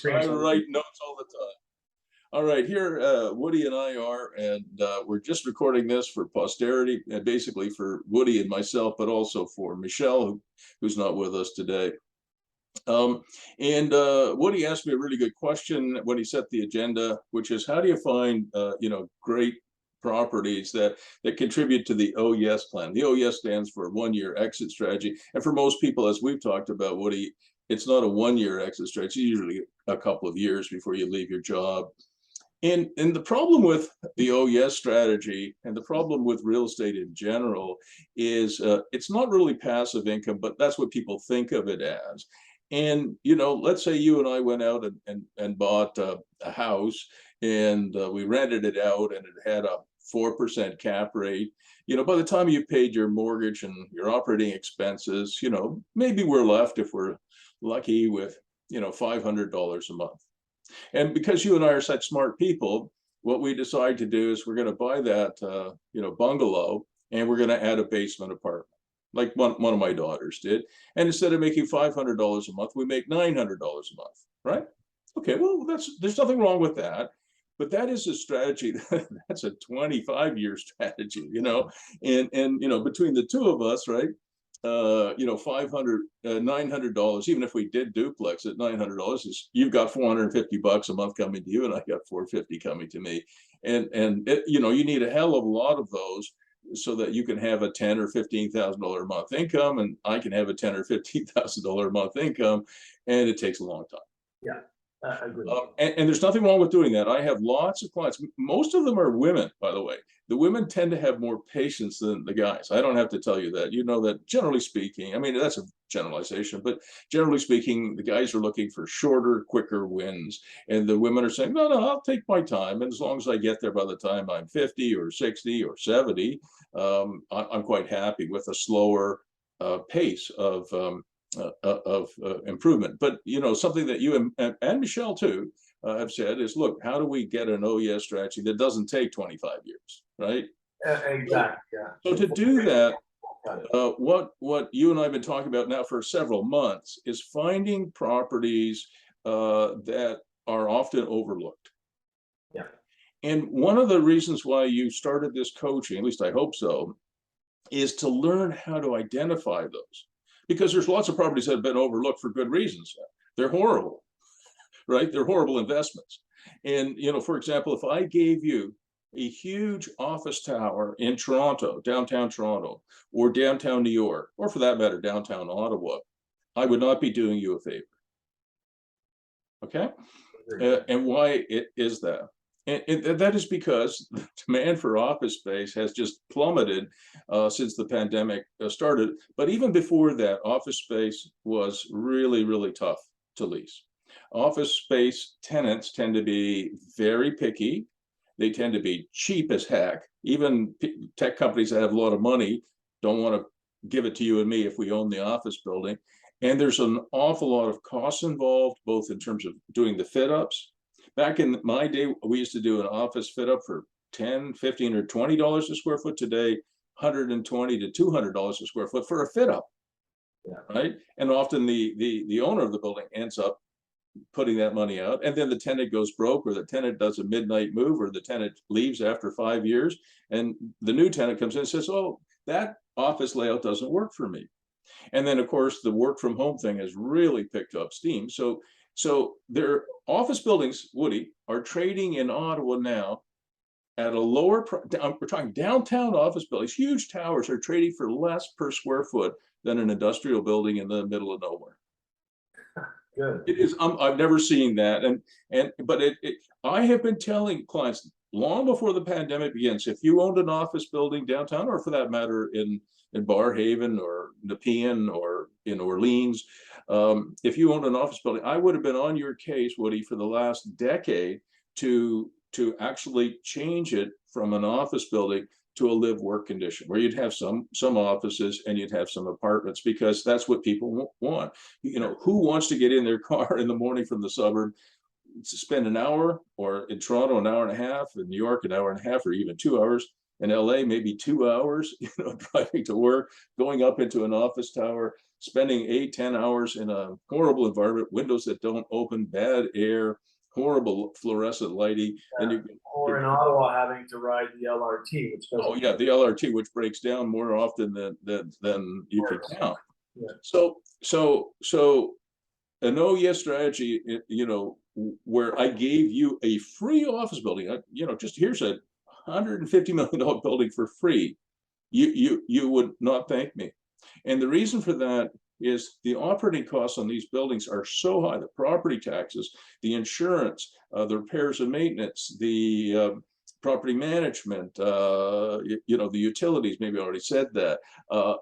I write notes all the time. All right, here Woody and I are, and we're just recording this for posterity, and basically for Woody and myself, but also for Michelle, who's not with us today. Woody asked me a really good question when he set the agenda, which is how do you find great properties that contribute to the OES plan. The OES stands for 1-year exit strategy, and for most people, as we've talked about, Woody, it's not a 1-year exit strategy. It's usually a couple of years before you leave your job. And the problem with the OES strategy and the problem with real estate in general is it's not really passive income, but that's what people think of it as. And, let's say you and I went out and bought a house, and we rented it out, and it had a 4% cap rate. By the time you paid your mortgage and your operating expenses, maybe we're left, if we're lucky, with, $500 a month. And because you and I are such smart people, what we decide to do is we're going to buy that, bungalow, and we're going to add a basement apartment, like one of my daughters did. And instead of making $500 a month, we make $900 a month, right? Okay, well, there's nothing wrong with that. But that is a strategy, that's a 25-year strategy, and between the two of us, right? $500, $900, even if we did duplex at $900, is you've got $450 a month coming to you, and I got $450 coming to me. And you need a hell of a lot of those so that you can have a $10,000 or $15,000 a month income, and I can have a $10,000 or $15,000 a month income, and it takes a long time. Yeah. I agree. And there's nothing wrong with doing that. I have lots of clients. Most of them are women, by the way. The women tend to have more patience than the guys. I don't have to tell you that. You know that, generally speaking. I mean, that's a generalization, but generally speaking, the guys are looking for shorter, quicker wins. And the women are saying, no, I'll take my time. And as long as I get there by the time I'm 50 or 60 or 70, I'm quite happy with a slower pace of improvement. But something that you and Michelle too have said is, look, how do we get an OES strategy that doesn't take 25 years, right? Exactly. Yeah. So to do that, what you and I have been talking about now for several months is finding properties that are often overlooked. Yeah. And one of the reasons why you started this coaching, at least I hope so, is to learn how to identify those. Because there's lots of properties that have been overlooked for good reasons. They're horrible, right? They're horrible investments. And, for example, if I gave you a huge office tower in Toronto, downtown Toronto, or downtown New York, or for that matter, downtown Ottawa, I would not be doing you a favor. Okay? And why is that? And that is because the demand for office space has just plummeted since the pandemic started. But even before that, office space was really, really tough to lease. Office space tenants tend to be very picky. They tend to be cheap as heck. Even tech companies that have a lot of money don't want to give it to you and me if we own the office building. And there's an awful lot of costs involved, both in terms of doing the fit-ups. Back in my day, we used to do an office fit up for $10, $15, or $20 a square foot. Today, $120 to $200 a square foot for a fit up, right? And often the owner of the building ends up putting that money out, and then the tenant goes broke, or the tenant does a midnight move, or the tenant leaves after 5 years, and the new tenant comes in and says, oh, that office layout doesn't work for me. And then, of course, the work from home thing has really picked up steam. So their office buildings, Woody, are trading in Ottawa now at a lower price. We're talking downtown office buildings. Huge towers are trading for less per square foot than an industrial building in the middle of nowhere. Good. It is. I've never seen that, but I have been telling clients long before the pandemic begins, if you owned an office building downtown, or for that matter in Barrhaven or Nepean or in Orleans, if you owned an office building, I would have been on your case, Woody, for the last decade to actually change it from an office building to a live-work condition, where you'd have some offices and you'd have some apartments, because that's what people want. Who wants to get in their car in the morning from the suburb, to spend an hour, or in Toronto, an hour and a half, in New York, an hour and a half, or even 2 hours, in LA, maybe 2 hours, driving to work, going up into an office tower, spending 10 hours in a horrible environment, windows that don't open, bad air, horrible fluorescent lighting. Yeah. And Or in Ottawa, having to ride the LRT, which doesn't. oh yeah, the LRT, which breaks down more often than you could count. Yeah. So an OES strategy, you know, where I gave you a free office building, you know, just here's a $150 million building for free, you would not thank me. And the reason for that is the operating costs on these buildings are so high: the property taxes, the insurance, the repairs and maintenance, the property management, you know, the utilities. Maybe I already said that.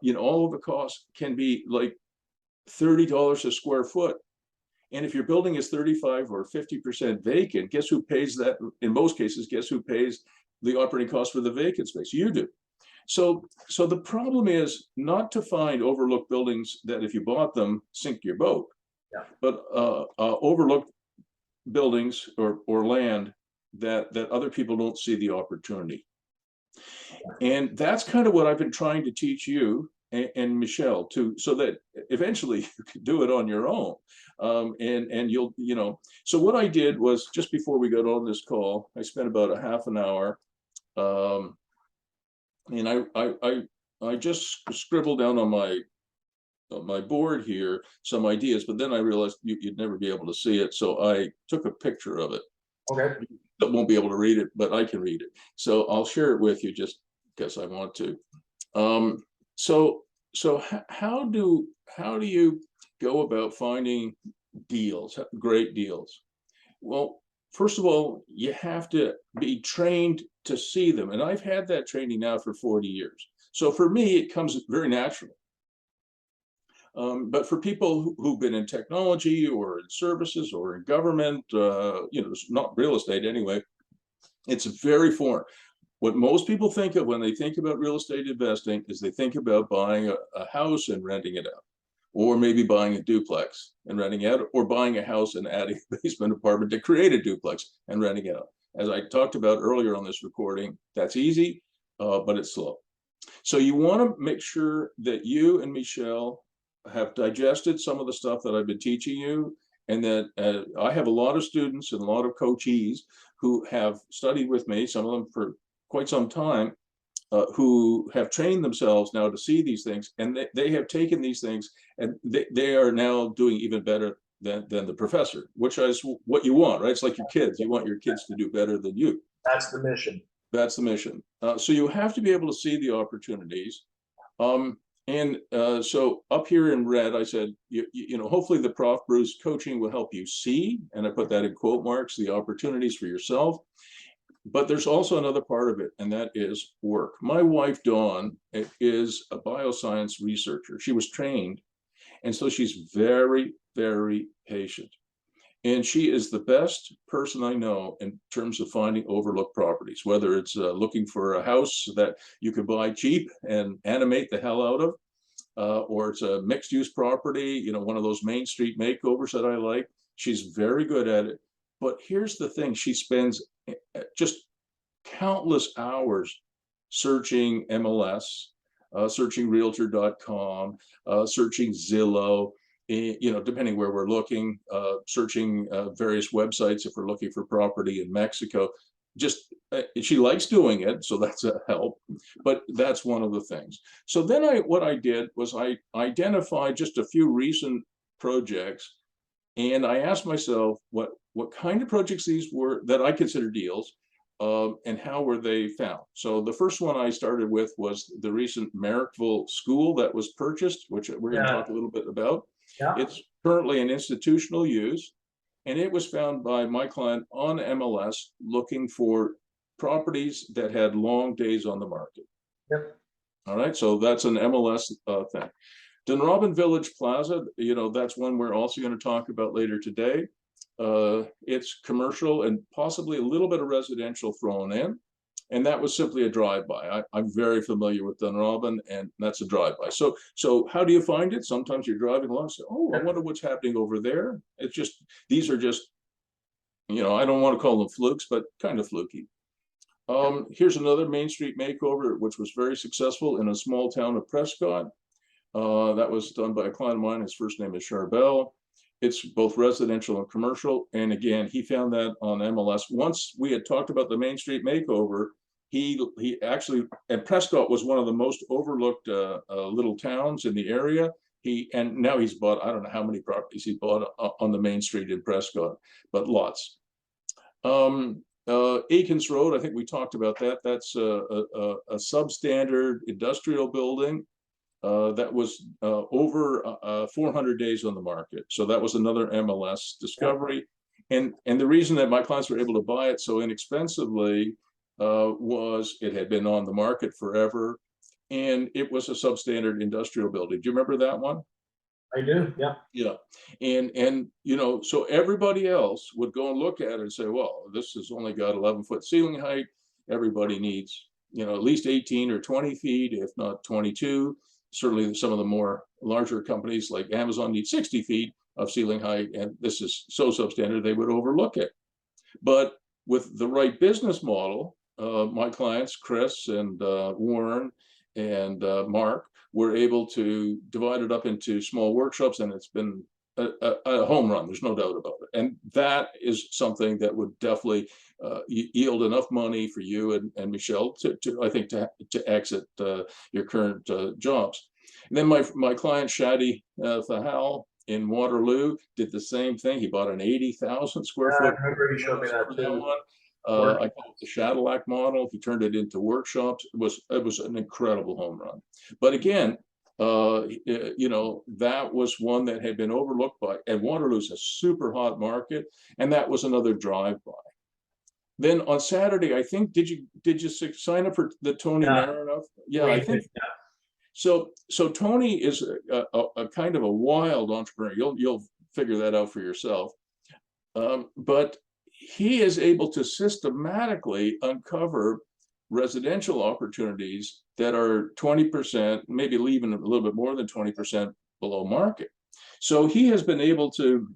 You know, all of the costs can be like $30 a square foot. And if your building is 35 or 50% vacant, guess who pays that? In most cases, guess who pays the operating cost for the vacant space? You do. So the problem is not to find overlooked buildings that if you bought them, sink your boat, Yeah. but overlooked buildings or land that other people don't see the opportunity. And that's kind of what I've been trying to teach you and Michelle too, so that eventually you can do it on your own. And you'll, you know, so what I did was, just before we got on this call, I spent about a half an hour, and I just scribbled down on my board here some ideas, but then I realized you'd never be able to see it, so I took a picture of it. Okay. I won't be able to read it, but I can read it, so I'll share it with you just because I want to. So how do you go about finding deals, great deals? Well, first of all, you have to be trained to see them. And I've had that training now for 40 years. So for me, it comes very naturally. But for people who've been in technology or in services or in government, you know, not real estate anyway, it's very foreign. What most people think of when they think about real estate investing is they think about buying a house and renting it out, or maybe buying a duplex and renting it out, or buying a house and adding a basement apartment to create a duplex and renting it out. As I talked about earlier on this recording, that's easy, but it's slow. So you want to make sure that you and Michelle have digested some of the stuff that I've been teaching you, and that I have a lot of students and a lot of coachees who have studied with me, some of them for quite some time, who have trained themselves now to see these things, and they have taken these things and they are now doing even better than the professor, which is what you want, right? It's like your kids. You want your kids to do better than you. That's the mission. That's the mission. So you have to be able to see the opportunities. So up here in red, I said, you know, hopefully the Prof Bruce coaching will help you see, and I put that in quote marks, the opportunities for yourself. But there's also another part of it, and that is work. My wife, Dawn, is a bioscience researcher. She was trained, and so she's very, very patient. And she is the best person I know in terms of finding overlooked properties, whether it's looking for a house that you can buy cheap and animate the hell out of, or it's a mixed-use property, you know, one of those Main Street makeovers that I like. She's very good at it. But here's the thing, she spends just countless hours searching MLS, searching realtor.com, searching Zillow, you know, depending where we're looking, searching various websites if we're looking for property in Mexico. Just she likes doing it, so that's a help, but that's one of the things. So then what I did was I identified just a few recent projects, and I asked myself what kind of projects these were that I consider deals, and how were they found. So the first one I started with was the recent Merrickville school that was purchased, which we're going to talk a little bit about. Yeah. It's currently in institutional use, and it was found by my client on MLS looking for properties that had long days on the market. Yep. All right, so that's an MLS thing. Dunrobin Village Plaza, you know, that's one we're also going to talk about later today. It's commercial and possibly a little bit of residential thrown in. And that was simply a drive-by. I'm very familiar with Dunrobin, and that's a drive-by. So how do you find it? Sometimes you're driving along and say, oh, I wonder what's happening over there. It's just, these are just, you know, I don't want to call them flukes, but kind of fluky. Here's another Main Street makeover, which was very successful in a small town of Prescott. That was done by a client of mine. His first name is Charbel. It's both residential and commercial. And again, he found that on MLS. Once we had talked about the Main Street makeover, he actually, and Prescott was one of the most overlooked little towns in the area. And now he's bought, I don't know how many properties he bought on the Main Street in Prescott, but lots. Aikens Road, I think we talked about that. That's a substandard industrial building that was over 400 days on the market. So that was another MLS discovery. And the reason that my clients were able to buy it so inexpensively was it had been on the market forever, and it was a substandard industrial building. Do you remember that one? I do, yeah. Yeah. And you know, so everybody else would go and look at it and say, well, this has only got 11-foot ceiling height. Everybody needs, you know, at least 18 or 20 feet, if not 22. Certainly some of the more larger companies like Amazon need 60 feet of ceiling height, and this is so substandard they would overlook it. But with the right business model, my clients, Chris and Warren and Mark, were able to divide it up into small workshops, and it's been a home run. There's no doubt about it. And that is something that would definitely yield enough money for you and Michelle to I think to exit your current jobs. And then my client Shadi FEHAJ in Waterloo did the same thing. He bought an 80,000 square foot. I remember you showed me that too. I call it the Cadillac model. He turned it into workshops. It was an incredible home run. But again, you know, that was one that had been overlooked by, and Waterloo's a super hot market, and that was another drive-by. Then on Saturday, I think, did you sign up for the Tony Marinoff? Yeah, I think. Yeah. So Tony is a kind of a wild entrepreneur. You'll figure that out for yourself. But he is able to systematically uncover residential opportunities that are 20%, maybe even a little bit more than 20% below market. So he has been able to,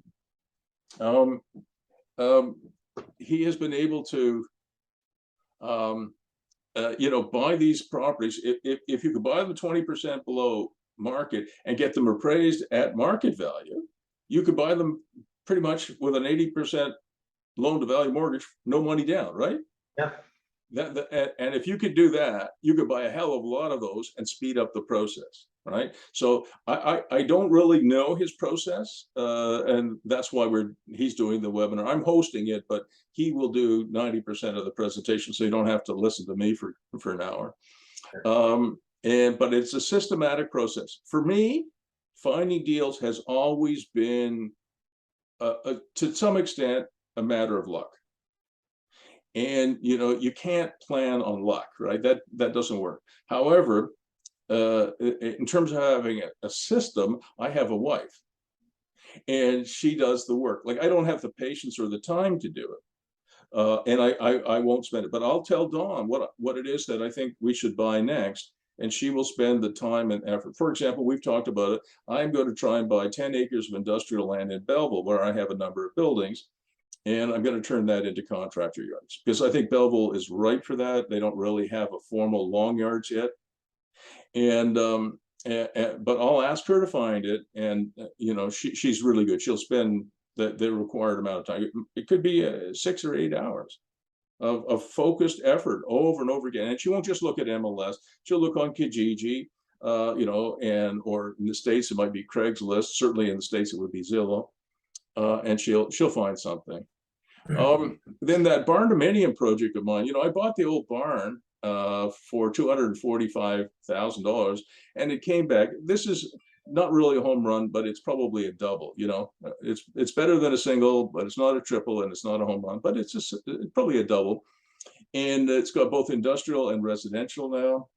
you know, buy these properties. If you could buy them 20% below market and get them appraised at market value, you could buy them pretty much with an 80% loan to value mortgage, no money down, right? Yeah. And if you could do that, you could buy a hell of a lot of those and speed up the process, right? So I don't really know his process, and that's why he's doing the webinar. I'm hosting it, but he will do 90% of the presentation, so you don't have to listen to me for an hour. But it's a systematic process. For me, finding deals has always been, to some extent, a matter of luck. And you know, you can't plan on luck, right? That doesn't work. However, in terms of having a system, I have a wife, and she does the work. Like, I don't have the patience or the time to do it, and I won't spend it. But I'll tell Dawn what it is that I think we should buy next, and she will spend the time and effort. For example, we've talked about it. I'm going to try and buy 10 acres of industrial land in Belleville, where I have a number of buildings. And I'm going to turn that into contractor yards, because I think Belleville is right for that. They don't really have a formal long yards yet. And but I'll ask her to find it. And you know, she's really good. She'll spend the required amount of time. It could be 6 or 8 hours of focused effort over and over again. And she won't just look at MLS. She'll look on Kijiji, you know, or in the States, it might be Craigslist. Certainly in the States, it would be Zillow. And she'll find something. Then that barn dominium project of mine, you know, I bought the old barn for $245,000, and it came back. This is not really a home run, but it's probably a double. You know, it's better than a single, but it's not a triple, and it's not a home run, but it's probably a double. And it's got both industrial and residential now.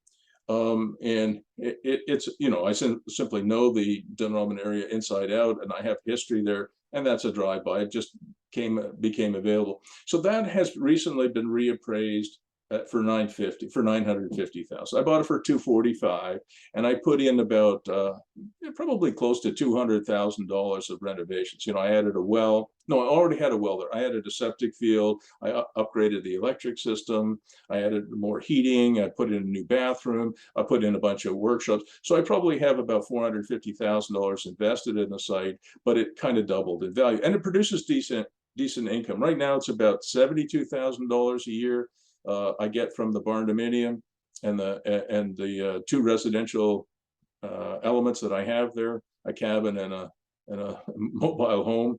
And it's, you know, I simply know the Dunrobin area inside out, and I have history there, and that's a drive-by. It just became available. So that has recently been reappraised for 950,000. I bought it for 245, and I put in about probably close to $200,000 of renovations. You know, I added a well. No, I already had a well there. I added a septic field. I upgraded the electric system. I added more heating. I put in a new bathroom. I put in a bunch of workshops. So I probably have about $450,000 invested in the site, but it kind of doubled in value, and it produces decent income. Right now, it's about $72,000 a year. I get from the barn dominium and the two residential elements that I have there, a cabin and a mobile home.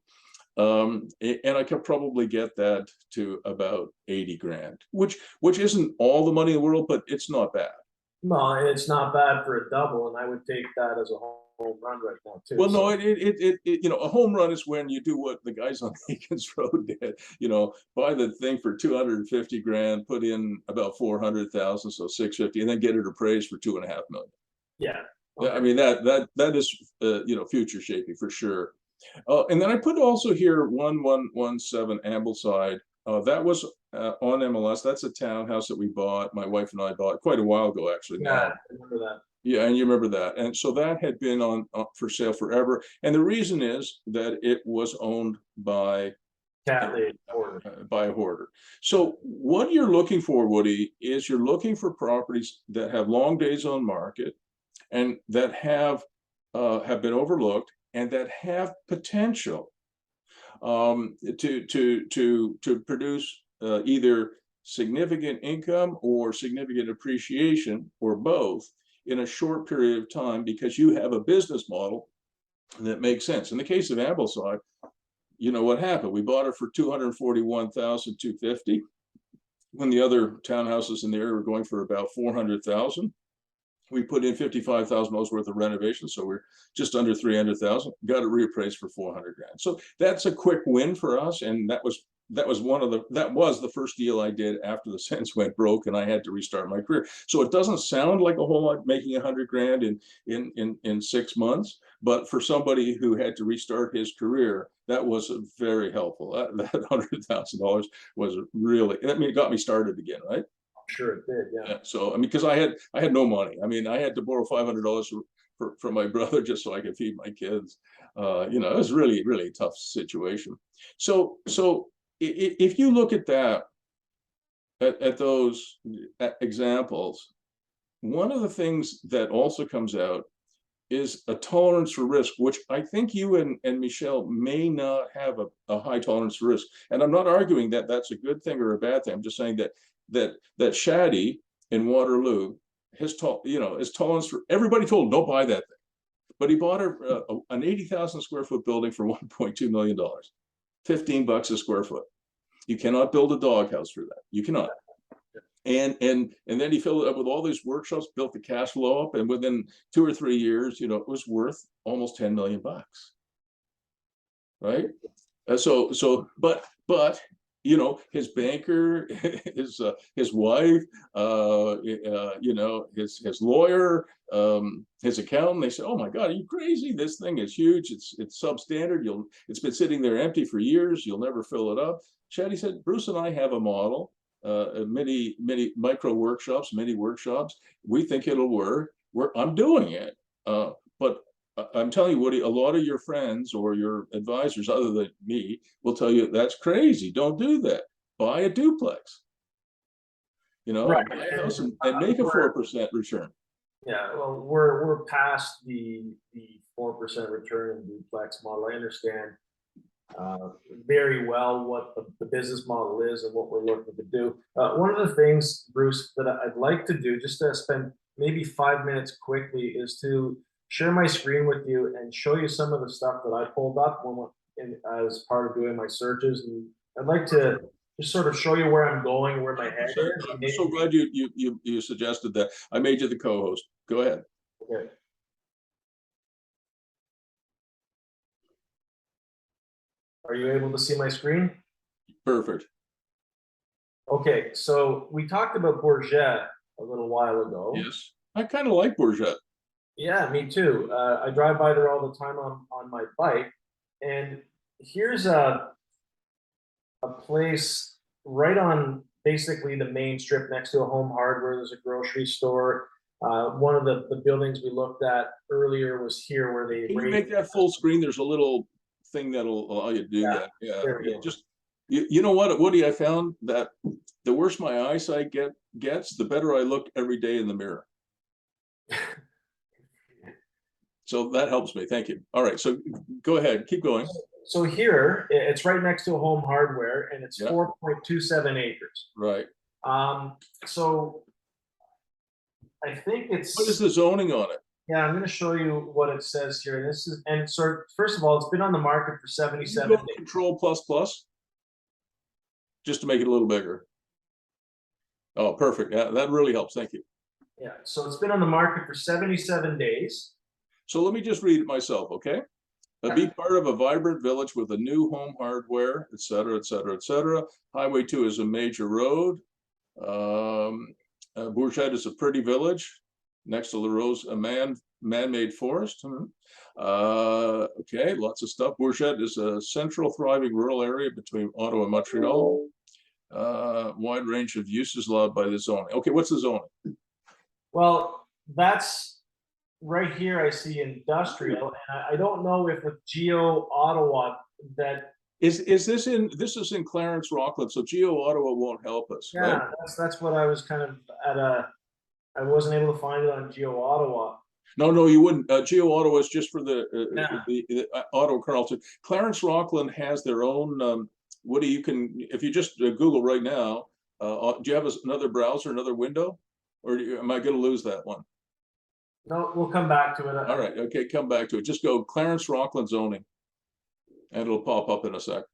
And I could probably get that to about 80 grand, which isn't all the money in the world, but it's not bad. No, it's not bad for a double, and I would take that as a home run right now too. Well, no, you know, a home run is when you do what the guys on Aikens Road did. You know, buy the thing for 250 grand, put in about 400,000, so 650, and then get it appraised for 2.5 million. Yeah. Okay. I mean, that is you know, future shaping for sure. And then I put also here 1117 Ambleside. That was on MLS. That's a townhouse that we bought. My wife and I bought quite a while ago, actually. Yeah, I remember that. Yeah, and you remember that. And so that had been on for sale forever. And the reason is that it was owned by a hoarder. So what you're looking for, Woody, is you're looking for properties that have long days on market and that have been overlooked and that have potential to produce either significant income or significant appreciation or both in a short period of time, because you have a business model that makes sense. In the case of Ambleside, you know what happened? We bought it for $241,250 when the other townhouses in the area were going for about $400,000. We put in $55,000 worth of renovations, so we're just under $300,000. Got it reappraised for 400 grand. So that's a quick win for us, and that was the first deal I did after the Sens went broke and I had to restart my career. So it doesn't sound like a whole lot making 100 grand in 6 months, but for somebody who had to restart his career, that was very helpful. That $100,000 was really, I mean, it got me started again, right? Sure it did, yeah. So I mean, because I had no money. I mean, I had to borrow $500 from my brother just so I could feed my kids. You know, it was really a tough situation. So if you look at that, at those examples, one of the things that also comes out is a tolerance for risk, which I think you and Michelle may not have a high tolerance for risk. And I'm not arguing that that's a good thing or a bad thing. I'm just saying that Shaddy in Waterloo, his tolerance for, everybody told him don't buy that thing, but he bought an 80,000 square foot building for $1.2 million, $15 a square foot. You cannot build a doghouse for that. You cannot. And then he filled it up with all these workshops, built the cash flow up, and within 2 or 3 years, you know, it was worth almost $10 million, right? But you know, his banker, his wife, you know, his lawyer, his accountant, they said, "Oh my God, are you crazy? This thing is huge. It's substandard. It's been sitting there empty for years. You'll never fill it up." Shaddy said, "Bruce and I have a model, many micro workshops, many workshops. We think it'll work. I'm doing it, but." I'm telling you, Woody, a lot of your friends or your advisors, other than me, will tell you that's crazy. Don't do that. Buy a duplex. You know, right. Buy a house and make a 4% return. Yeah, well, we're past the 4% return in duplex model. I understand very well what the business model is and what we're looking to do. One of the things, Bruce, that I'd like to do, just to spend maybe 5 minutes quickly, is to share my screen with you and show you some of the stuff that I pulled up as part of doing my searches. And I'd like to just sort of show you where I'm going, where my head is. I'm so glad you suggested that. I made you the co-host. Go ahead. Okay. Are you able to see my screen? Perfect. Okay, so we talked about Bourget a little while ago. Yes, I kind of like Bourget. Yeah, me too. I drive by there all the time on my bike, and here's a place right on basically the main strip next to a Home Hardware. There's a grocery store. One of the buildings we looked at earlier was here where they Can you make that full screen? There's a little thing that'll allow you to do that. Yeah, there we yeah. go. Just you know what, Woody, I found that the worse my eyesight gets, the better I look every day in the mirror. So that helps me. Thank you. All right, so go ahead, keep going. So here, it's right next to a Home Hardware, and it's 4.27 acres. Right. So I think it's. What is the zoning on it? Yeah, I'm going to show you what it says here. This is, and so first of all, it's been on the market for 77 days. Control plus, just to make it a little bigger. Oh, perfect. Yeah, that really helps. Thank you. Yeah, so it's been on the market for 77 days. So let me just read it myself, okay? Be part of a vibrant village with a new Home Hardware, et cetera, et cetera, et cetera. Highway 2 is a major road. Bourget is a pretty village. Next to La Rose, a man-made forest. Okay, lots of stuff. Bourget is a central thriving rural area between Ottawa and Montreal. Wide range of uses allowed by the zoning. Okay, what's the zoning? Well, that's right here. I see industrial, and I don't know if with Geo Ottawa that is this in. This is in Clarence Rockland, so Geo Ottawa won't help us. Yeah, right? that's what I was kind of at a. I wasn't able to find it on Geo Ottawa. No, you wouldn't. Geo Ottawa is just for the Ottawa Carlton. Clarence Rockland has their own. Woody, you can, if you just Google right now. Do you have another browser, another window, or am I going to lose that one? No, we'll come back to it. All right, okay, come back to it. Just go Clarence Rockland zoning, and it'll pop up in a sec.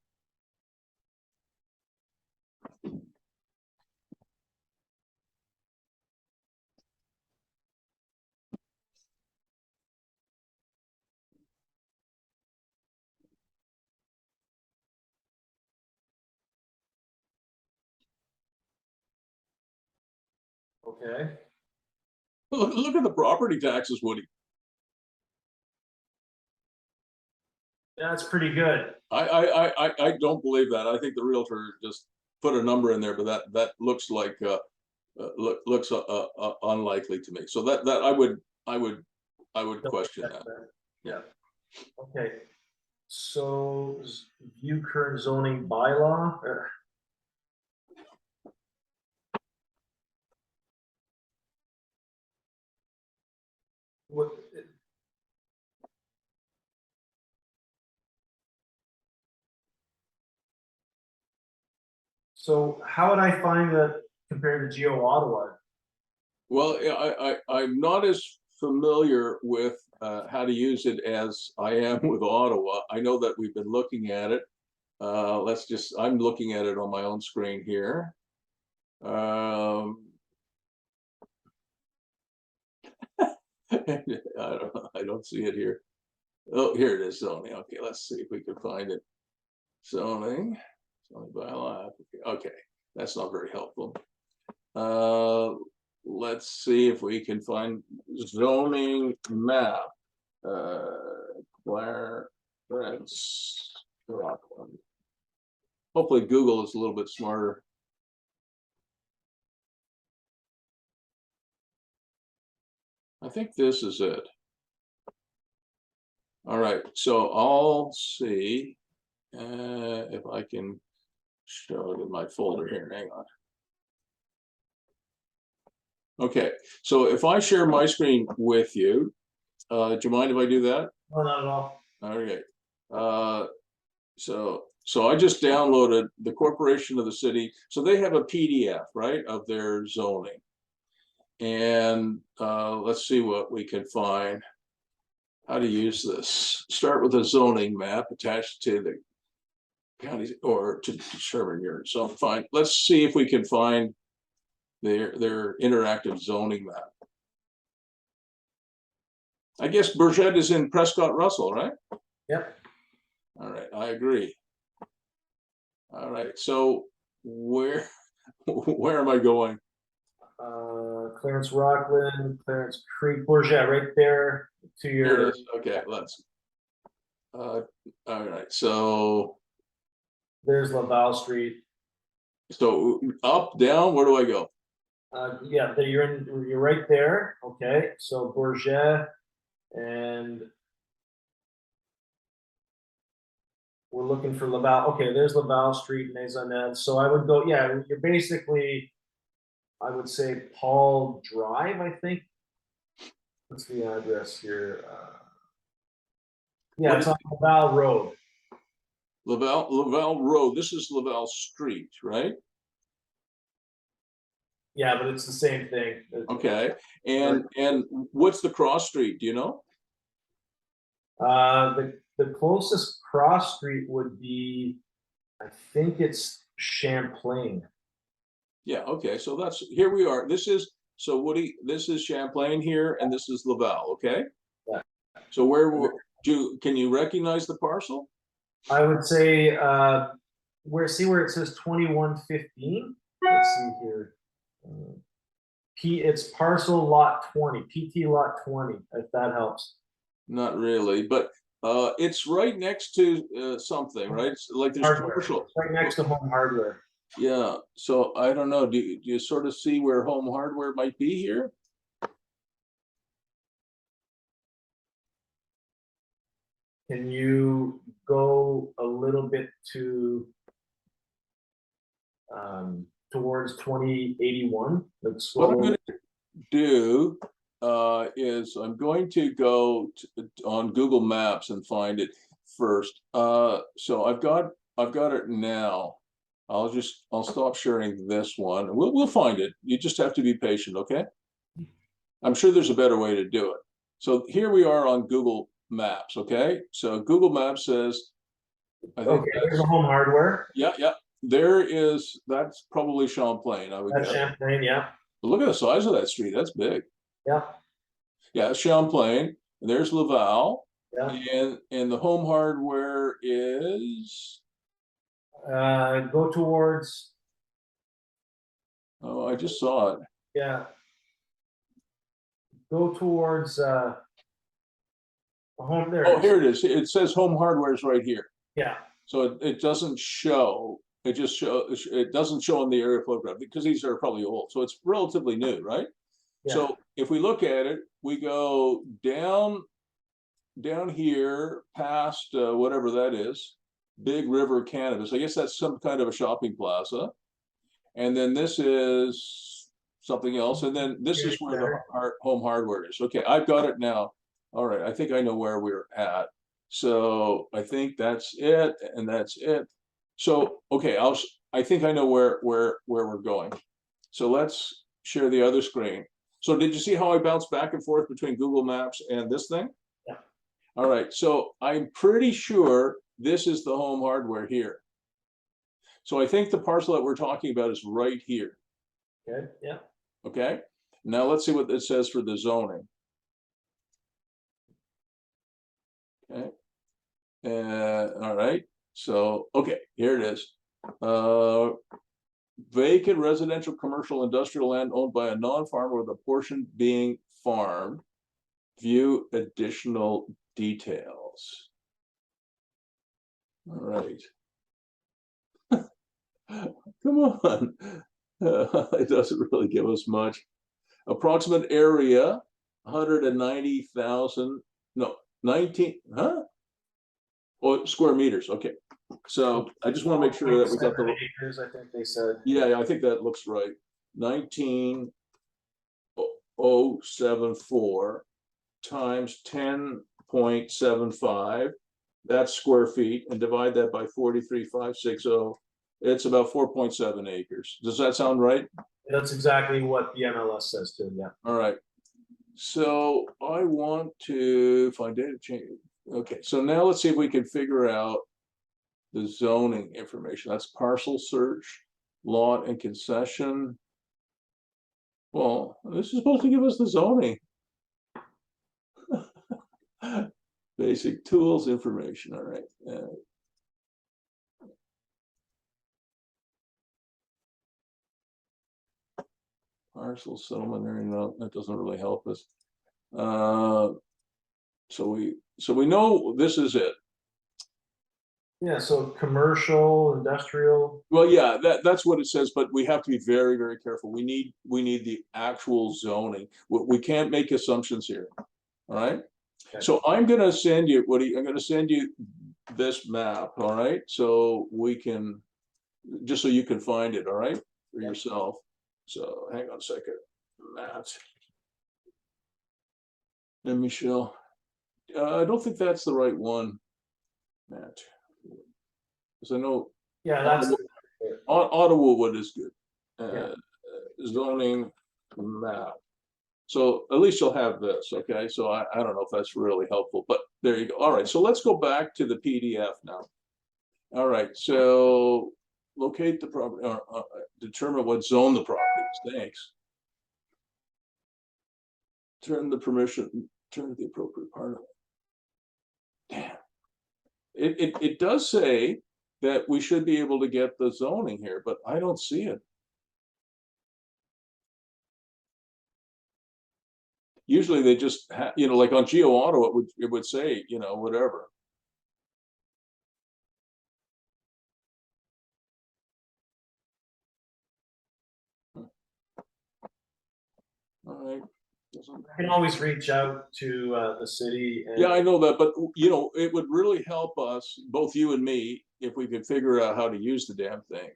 Okay. Look at the property taxes, Woody. That's pretty good. I don't believe that. I think the realtor just put a number in there, but that looks like looks unlikely to me. So that I would question that. Yeah. Okay. So view current zoning bylaw. What? So how would I find that compared to Geo Ottawa? Well, I'm not as familiar with how to use it as I am with Ottawa. I know that we've been looking at it. I'm looking at it on my own screen here. I don't see it here. Oh, here it is, zoning. Okay, let's see if we can find it. Zoning bylaw. Okay, that's not very helpful. Let's see if we can find zoning map. Clarence Rockland. Hopefully Google is a little bit smarter. I think this is it. All right, so I'll see if I can show it in my folder here. Hang on. Okay, so if I share my screen with you, do you mind if I do that? No, not at all. Okay. So I just downloaded the corporation of the city. So they have a PDF, right, of their zoning. And let's see what we can find. How to use this. Start with a zoning map attached to the county or to determine your zone. Fine. Let's see if we can find their interactive zoning map. I guess Bourget is in Prescott Russell, right? Yep. All right, I agree. All right, so where am I going? Clarence Rockland, Clarence Creek, Bourget, right there to your. Here it is. Okay, let's. All right, so there's Laval Street. So up, down, where do I go? Yeah, you're right there. Okay, so Bourget, and we're looking for Laval. Okay, there's Laval Street, Maisonnette. So I would go, yeah, you're basically, I would say Paul Drive, I think. What's the address here? Yeah, What it's is on Laval Road. Laval Road? This is Laval Street, right? Yeah, but it's the same thing. Okay. And what's the cross street? Do you know? The closest cross street would be, I think it's Champlain. Yeah. Okay. So that's here we are. This is so Woody. This is Champlain here, and this is Laval. Okay. Yeah. So can you recognize the parcel? I would say where it says 2115. Let's see here. It's parcel lot 20, PT lot 20, if that helps. Not really, but it's right next to something, right? It's like there's Hardware. commercial. It's right next to Home Hardware. Yeah. So I don't know. Do you sort of see where Home Hardware might be here? Can you go a little bit to towards 2081? Let's What I'm go. going to do is I'm going to go on Google Maps and find it first. So I've got it now. I'll stop sharing this one. We'll find it. You just have to be patient, okay? I'm sure there's a better way to do it. So here we are on Google Maps, okay? So Google Maps says, I think Okay, there's a Home Hardware. yeah. That's probably Champlain, I would That's guess. Champlain, yeah. But look at the size of that street. That's big. Yeah. Yeah, Champlain. There's Laval. Yeah. And the Home Hardware is Go towards. oh, I just saw it. Yeah. Go towards home there. Oh, here it is. It says Home Hardware is right here. Yeah. So it doesn't show. It doesn't show on the aerial photograph because these are probably old. So it's relatively new, right? Yeah. So if we look at it, we go down here past whatever that is, Big River Cannabis. I guess that's some kind of a shopping plaza. And then this is something else. And then this is where the Home Hardware is. Okay, I've got it now. All right, I think I know where we're at. So I think that's it, and that's it. So okay, I think I know where we're going. So let's share the other screen. So did you see how I bounce back and forth between Google Maps and this thing? Yeah. All right, so I'm pretty sure this is the Home Hardware here. So I think the parcel that we're talking about is right here. Okay, yeah. Okay, now let's see what it says for the zoning. Okay, all right, so, okay, here it is. Vacant residential, commercial, industrial land owned by a non-farmer with a portion being farmed. View additional details. All right. Come on. It doesn't really give us much. Approximate area, 190,000, no, 19, huh? Oh, square meters, okay. So I just want to make sure that we got the acres, I think they said. Yeah, I think that looks right. 19,074 times 10.75. That's square feet, and divide that by 43,560. It's about 4.7 acres. Does that sound right? That's exactly what the MLS says too, yeah. All right. So I want to find data change. Okay, so now let's see if we can figure out the zoning information. That's parcel search, lot and concession. Well, this is supposed to give us the zoning. Basic tools information, all right. Parcel settlement area, no, that doesn't really help us. So we know this is it. Yeah, so commercial, industrial. Well, yeah, that's what it says, but we have to be very, very careful. We need the actual zoning. We can't make assumptions here. All right. Okay. So I'm gonna send you, I'm gonna send you this map, all right? So we can, just so you can find it, all right, for yourself. So hang on a second, Matt. And Michelle. I don't think that's the right one, Matt. Because I know Yeah, that's. Ottawa Wood is good. Yeah. Zoning map. So at least you'll have this, okay? So I don't know if that's really helpful, but there you go. All right, so let's go back to the PDF now. All right, so locate the property, or determine what zone the property is. Thanks. Turn the permission, turn to the appropriate part of it. Damn. It does say that we should be able to get the zoning here, but I don't see it. Usually they just you know, like on Geo Auto, it would say, you know, whatever. All right. I can always reach out to the city. And Yeah, I know that, but you know, it would really help us, both you and me, if we could figure out how to use the damn thing.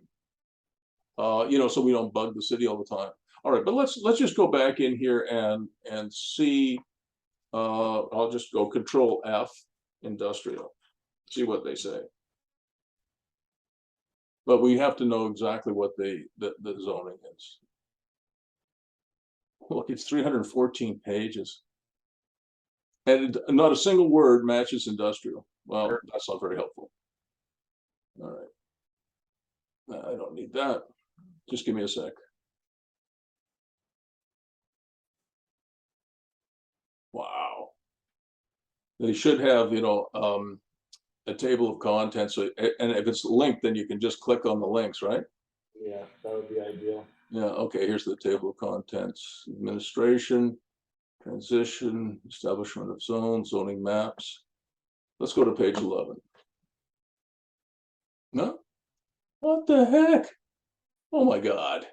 You know, so we don't bug the city all the time. All right, but let's just go back in here and see. I'll just go Control F, industrial, see what they say. But we have to know exactly what the zoning is. Look, it's 314 pages. And not a single word matches industrial. Well, that's not very helpful. All right. I don't need that. Just give me a sec. Wow. They should have, you know, a table of contents. So, and if it's linked, then you can just click on the links, right? yeah, that would be ideal. Yeah. Okay. Here's the table of contents: administration, transition, establishment of zones, zoning maps. Let's go to page 11. No? What the heck? Oh my God.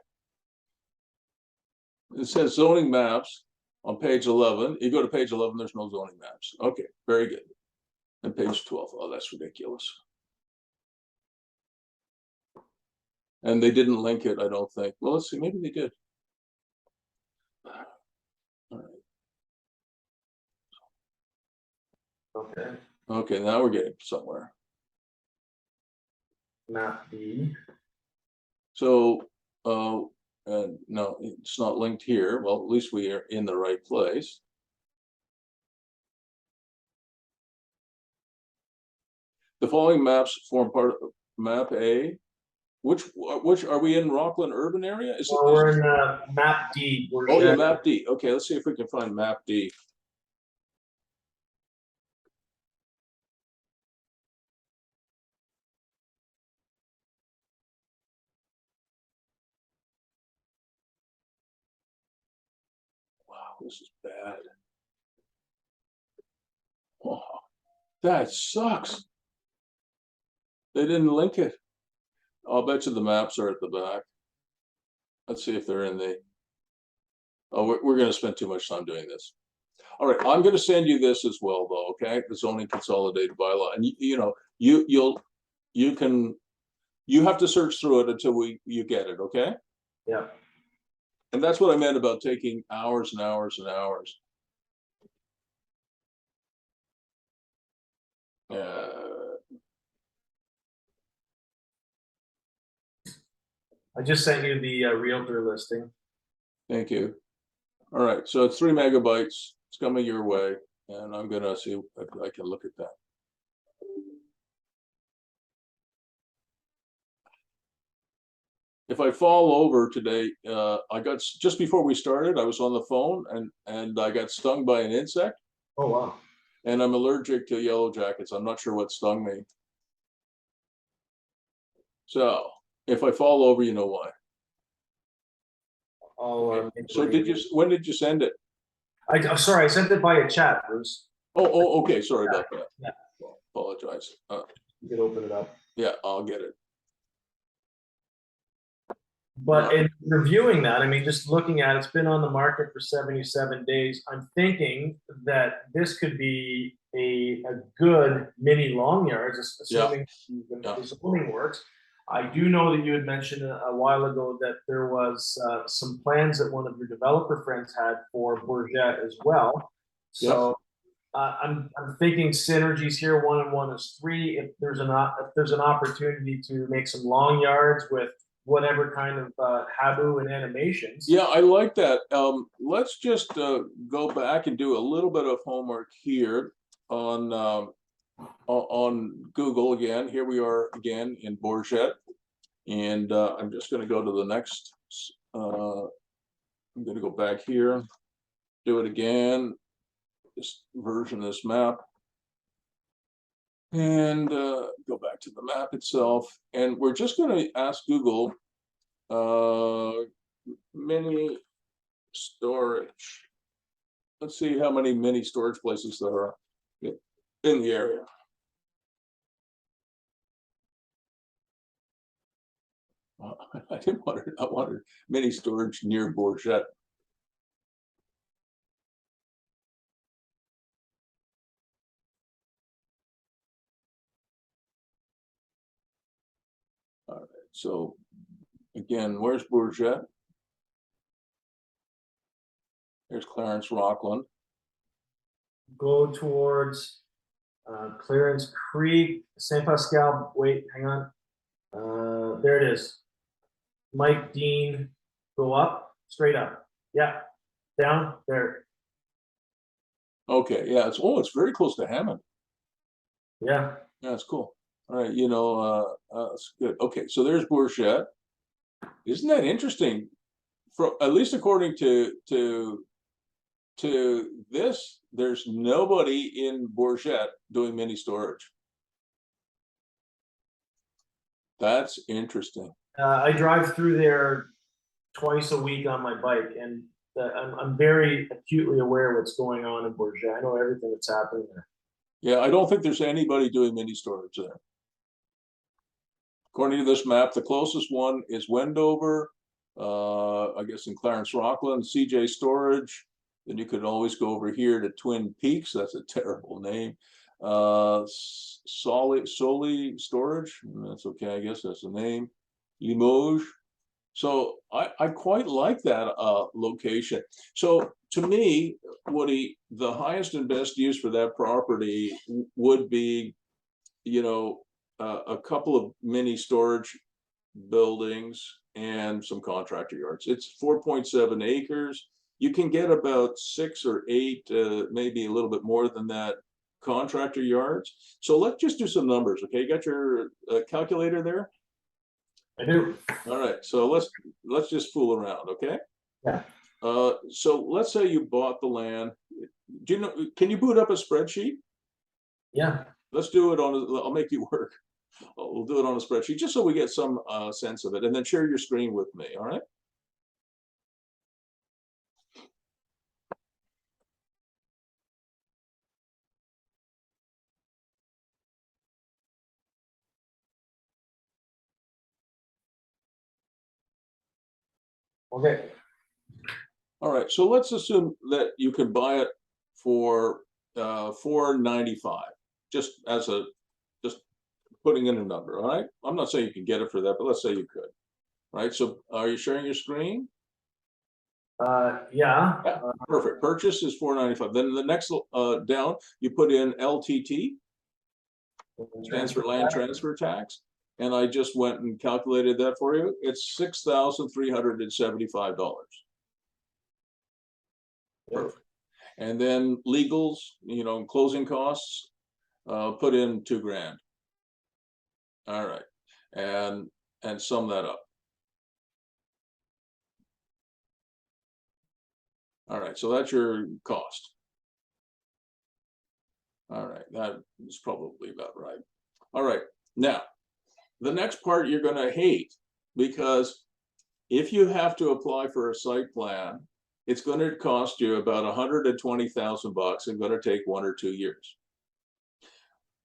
It says zoning maps on page 11. You go to page 11, there's no zoning maps. Okay, very good. And page 12. Oh, that's ridiculous. And they didn't link it, I don't think. Well, let's see, maybe they did. All right. Okay. Okay, now we're getting somewhere. Map B. So, no, it's not linked here. Well, at least we are in the right place. The following maps form part of map A. Which are we in Rockland urban area? Is Well, we're in map D. Oh yeah, map D. Okay, let's see if we can find map D. Wow, this is bad. Oh, that sucks. They didn't link it. I'll bet you the maps are at the back. Let's see if they're in the. Oh, we're going to spend too much time doing this. All right, I'm going to send you this as well, though. Okay, the zoning consolidated bylaw, and you know you have to search through it until you get it. Okay. Yeah. And that's what I meant about taking hours and hours and hours. I just sent you the realtor listing. Thank you. All right, so it's 3 megabytes. It's coming your way, and I'm gonna see if I can look at that. If I fall over today, I got just before we started, I was on the phone and I got stung by an insect. Oh wow. And I'm allergic to yellow jackets. I'm not sure what stung me. So if I fall over, you know why. Oh, so when did you send it? I'm sorry, I sent it by a chat, Bruce. Oh, okay. Sorry about that. Yeah. Well, apologize. You could open it up. Yeah, I'll get it. But in reviewing that, I mean, just looking at it, it's been on the market for 77 days. I'm thinking that this could be a good mini long yards, assuming the zoning works. I do know that you had mentioned a while ago that there was some plans that one of your developer friends had for Bourget as well. So I'm thinking synergies here. 1 and 1 is 3. If there's an opportunity to make some long yards with whatever kind of habu and animations. Yeah, I like that. Let's just go back and do a little bit of homework here on Google again. Here we are again in Bourget, and I'm just going to go to the next. I'm going to go back here, do it again. This version of this map, and go back to the map itself, and we're just going to ask Google mini storage. Let's see how many mini storage places there are in the area. I didn't want it. I wanted mini storage near Bourget. All right, so again, where's Bourget? There's Clarence Rockland. Go towards Clarence Creek, St. Pascal. Wait, hang on. There it is. Mike Dean, go up, straight up. Yeah, down there. Okay, yeah, it's very close to Hammond. Yeah, that's cool. All right, that's good. Okay, so there's Bourget. Isn't that interesting? From at least according to this, there's nobody in Bourget doing mini storage. That's interesting. I drive through there twice a week on my bike, and I'm very acutely aware of what's going on in Bourget. I know everything that's happening there. Yeah, I don't think there's anybody doing mini storage there. According to this map, the closest one is Wendover, I guess in Clarence Rockland, CJ Storage. Then you could always go over here to Twin Peaks. That's a terrible name. Soli Storage. That's okay. I guess that's the name. Limoges. So I quite like that location. So to me, Woody, the highest and best use for that property would be, a couple of mini storage buildings and some contractor yards. It's 4.7 acres. You can get about 6 or 8, maybe a little bit more than that, contractor yards. So let's just do some numbers, okay? You got your calculator there? I do. All right, so let's just fool around, okay? Yeah. So let's say you bought the land. Do you know? Can you boot up a spreadsheet? Yeah. Let's do it I'll make you work. We'll do it on a spreadsheet just so we get some sense of it, and then share your screen with me. All right. Okay. All right, so let's assume that you can buy it for $495, just putting in a number. All right, I'm not saying you can get it for that, but let's say you could. All right, so are you sharing your screen? Yeah. Perfect. Purchase is $495. Then the next down, you put in LTT, stands for land transfer tax, and I just went and calculated that for you. It's $6,375. Perfect. And then legals, closing costs, put in $2,000. All right, and sum that up. All right, so that's your cost. All right, that is probably about right. All right, now the next part you're going to hate, because if you have to apply for a site plan, it's going to cost you about $120,000 and going to take 1 or 2 years.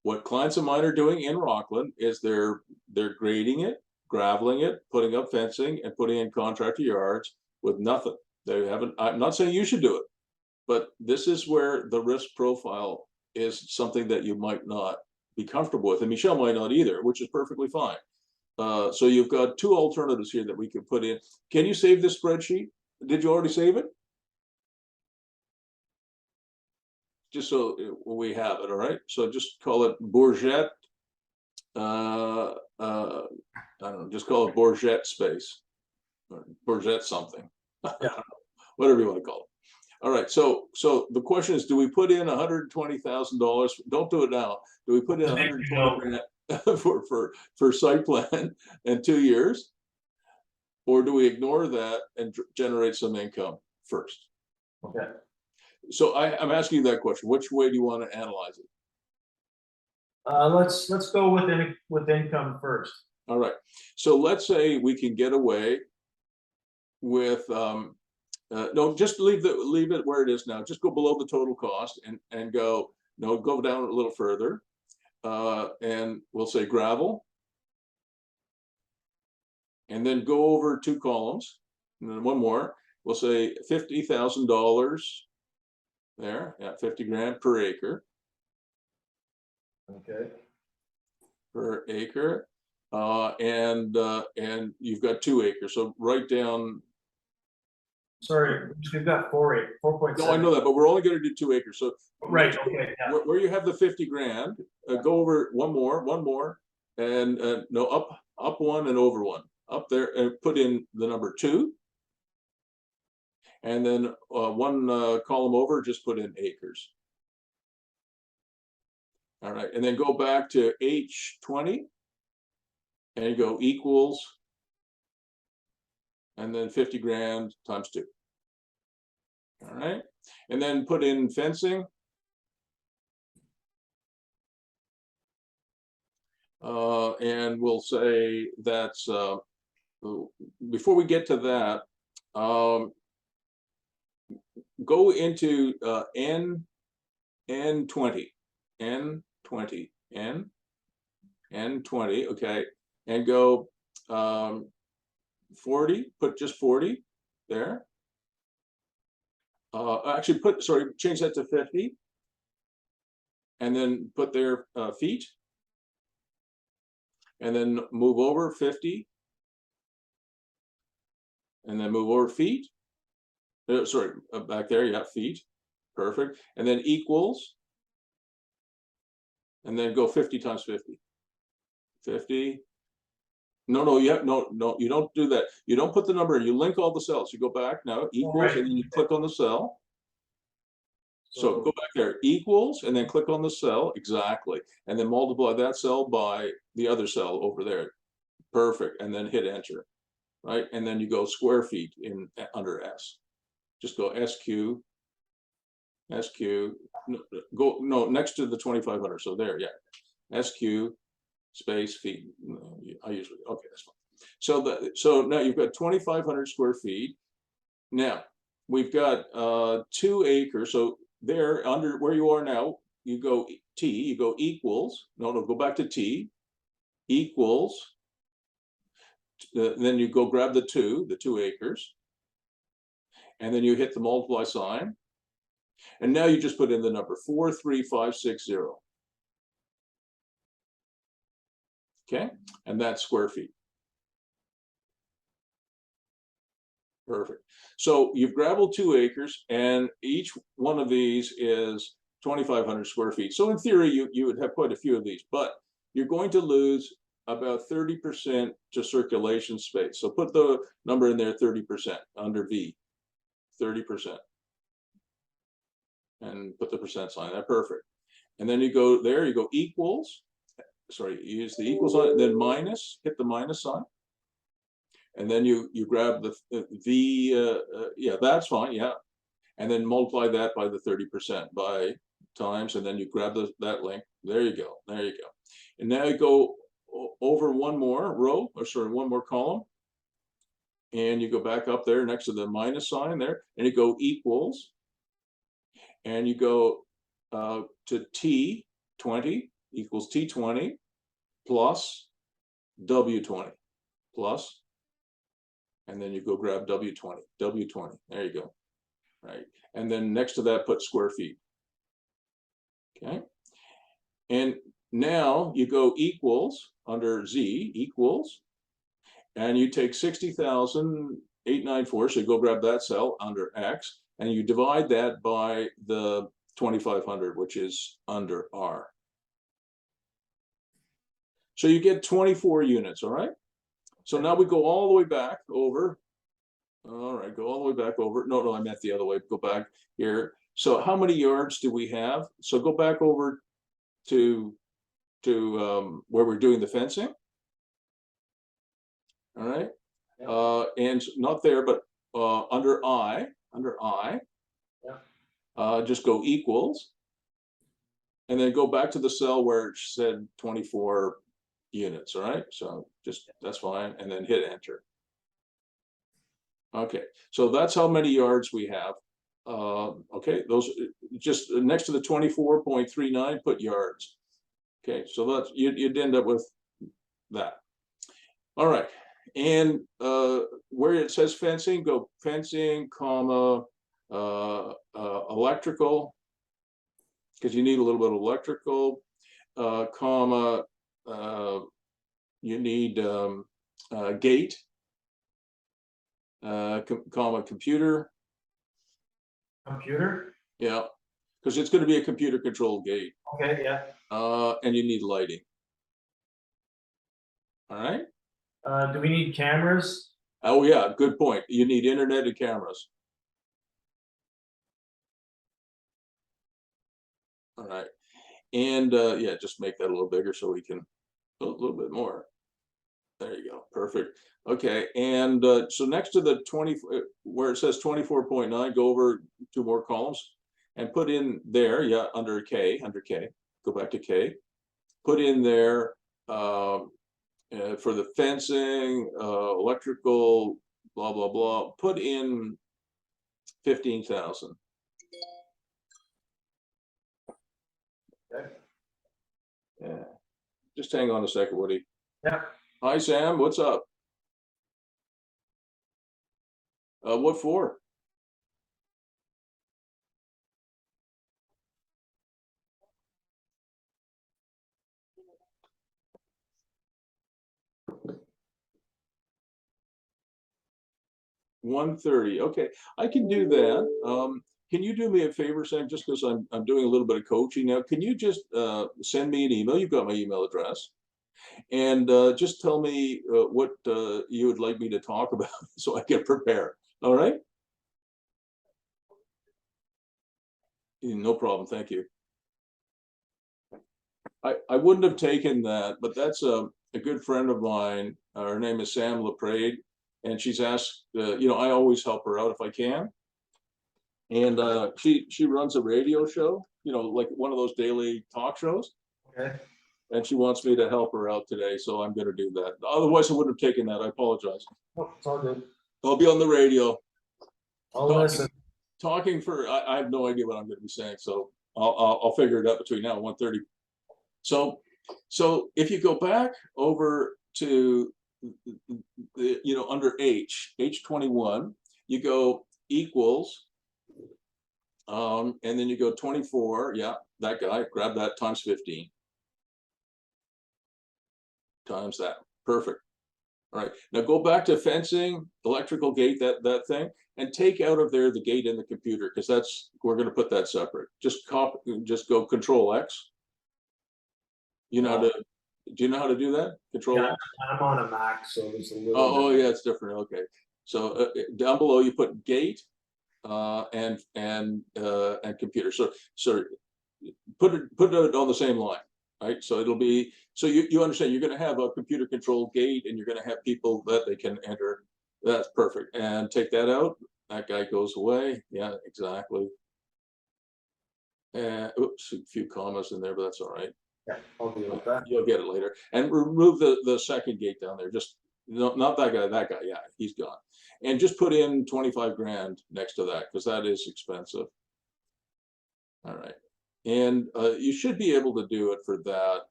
what clients of mine are doing in Rockland is they're grading it, graveling it, putting up fencing, and putting in contractor yards with nothing. They haven't. I'm not saying you should do it, but this is where the risk profile is something that you might not be comfortable with, and Michelle might not either, which is perfectly fine. So you've got two alternatives here that we can put in. Can you save this spreadsheet? Did you already save it? Just so we have it, all right? So just call it Bourget. I don't know, just call it Bourget space, or Bourget something. Yeah. Whatever you want to call it. All right, so the question is, do we put in $120,000? Don't do it now. Do we put in 120 grand for site plan in 2 years, or do we ignore that and generate some income first? Okay. So I'm asking you that question. Which way do you want to analyze it? Let's go with income first. All right. So let's say we can get away with no, just leave it where it is now. Just go below the total cost and go go down a little further, and we'll say gravel, and then go over 2 columns, and then one more. We'll say $50,000 there. Yeah, 50 grand per acre. Okay. Per acre, and you've got 2 acres. So write down. Sorry, we've got 4.7. No, I know that, but we're only going to do 2 acres. So right. Okay. Yeah. Where you have the 50 grand, go over one more, and no, up one and over one, up there, and put in the number 2, and then one column over, just put in acres. All right, and then go back to H20 and go equals, and then 50 grand times 2. All right, and then put in fencing. And we'll say that's, before we get to that, go into N20, N20, okay, and go 40, put just 40 there. Actually change that to 50, and then put their feet, and then move over 50, and then move over feet. Back there, you have feet, perfect, and then equals, and then go 50 times 50. 50. No, you don't do that. You don't put the number in. You link all the cells. You go back now, equals, right, and then you click on the cell. So go back there, equals, and then click on the cell, exactly, and then multiply that cell by the other cell over there. Perfect, and then hit enter, right? And then you go square feet in under S. Just go SQ, go next to the 2,500. So there, yeah, SQ space feet. I usually, okay, that's fine. So now you've got 2,500 square feet. Now we've got 2 acres. So there, under where you are now, you go T, you go equals. No, go back to T, equals. Then you go grab the 2 acres, and then you hit the multiply sign, and now you just put in the number 43560. Okay, and that's square feet. Perfect. So you've gravelled 2 acres, and each one of these is 2,500 square feet. So in theory, you would have quite a few of these, but you're going to lose about 30% to circulation space. So put the number in there, 30% under V, 30, and put the percent sign there. Perfect. And then you go there, you go equals. Sorry, you use the equal sign, then minus, hit the minus sign. And then you grab the V, yeah, that's fine, yeah. And then multiply that by the 30% by times, and then you grab that link. There you go, there you go. And now you go over one more row, or sorry, one more column. And you go back up there next to the minus sign there, and you go equals. And you go to T20, equals T20 plus W20 plus, and then you go grab W20, there you go, right? And then next to that, put square feet. Okay. And now you go equals under Z equals, and you take 60,894, so you go grab that cell under X, and you divide that by the 2,500, which is under R. So you get 24 units, all right? So now we go all the way back over. All right, go all the way back over. No, I meant the other way. Go back here. So how many yards do we have? So go back over to where we're doing the fencing. All right. And not there, but under I. Yeah. Just go equals. And then go back to the cell where it said 24 units, all right? So just, that's fine, and then hit enter. Okay, so that's how many yards we have. Okay, those, just next to the 24.39, put yards. Okay, so that's, you'd end up with that. All right, and where it says fencing, go fencing, comma, electrical, because you need a little bit of electrical, comma, you need gate, comma, computer. Computer? Yeah, because it's going to be a computer controlled gate. Okay, yeah. And you need lighting. All right. Do we need cameras? Oh yeah, good point. You need internet and cameras. All right. And yeah, just make that a little bigger so we can a little bit more. There you go. Perfect. Okay. And so next to the 20, where it says 24.9, go over 2 more columns and put in there. Yeah. Under K, go back to K, put in there for the fencing, electrical, blah, blah, blah, put in 15,000. Okay. Yeah. Just hang on a second, Woody. Yeah. Hi, Sam. What's up? What for? $130. Okay, I can do that. Can you do me a favor, Sam? Just because I'm doing a little bit of coaching now. Can you just send me an email? You've got my email address, and just tell me what you would like me to talk about, so I can prepare. All right. No problem. Thank you. I wouldn't have taken that, but that's a good friend of mine. Her name is Sam LePAGE, and she's asked, you know, I always help her out if I can. And she runs a radio show, you know, like one of those daily talk shows. Okay. And she wants me to help her out today, so I'm going to do that. Otherwise, I wouldn't have taken that. I apologize. Oh, it's all good. I'll be on the radio. I'll listen. Talking for, I have no idea what I'm going to be saying, so I'll figure it out between now and 1:30. So if you go back over to the, you know, under H21, you go equals, and then you go 24. Yeah, that guy, grab that, times 15. Times that. Perfect. All right. Now go back to fencing, electrical gate, that thing, and take out of there the gate in the computer, because that's, we're going to put that separate. Just go Control X. You know how to, do you know how to do that? Control X? I'm on a Mac, so it's a little. Oh yeah, it's different. Okay. So down below you put gate and computer. So put it on the same line. Right, so it'll be, so you understand, you're going to have a computer controlled gate, and you're going to have people that they can enter. That's perfect. And take that out. That guy goes away. Yeah, exactly. And oops, a few commas in there, but that's all right. Yeah, I'll deal with that. You'll get it later. And remove the second gate down there. Just not that guy. That guy, yeah, he's gone. And just put in 25 grand next to that, because that is expensive. All right. And you should be able to do it for that.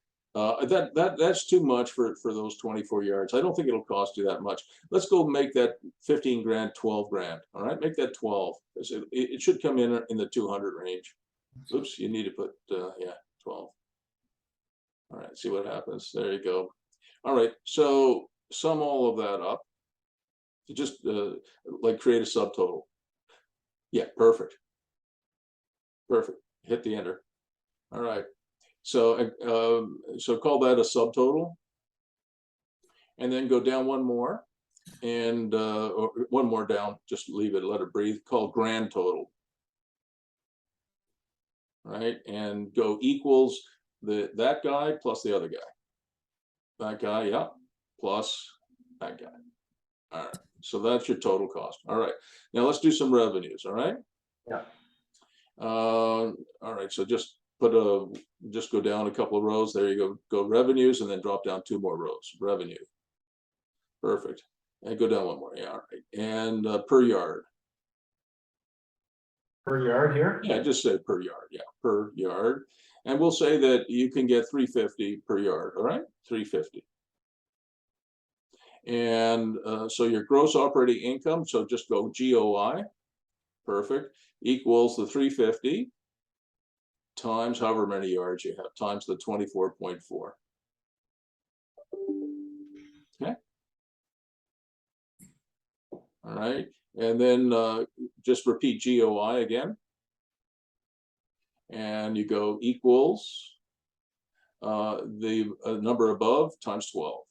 That's too much for those 24 yards. I don't think it'll cost you that much. Let's go make that 15 grand, 12 grand. All right, make that 12. It should come in the 200 range. Oops, you need to put yeah, 12. All right, see what happens. There you go. All right, so sum all of that up. Just like create a subtotal. Yeah, perfect. Perfect. Hit the enter. All right. So so call that a subtotal, and then go down one more, and or one more down. Just leave it, let it breathe. Call grand total. Right, and go equals that guy plus the other guy. That guy, yeah, plus that guy. All right. So that's your total cost. All right. Now let's do some revenues. All right. Yeah. All right. So just just go down a couple of rows. There you go. Go revenues, and then drop down 2 more rows. Revenue. Perfect. And go down one more. Yeah. All right. And per yard. Per yard here? Yeah, just say per yard. Yeah, per yard. And we'll say that you can get 350 per yard. All right. 350. And so your gross operating income, so just go GOI, perfect, equals the 350 times however many yards you have, times the 24.4. Okay. All right. And then just repeat GOI again. And you go equals the number above times 12.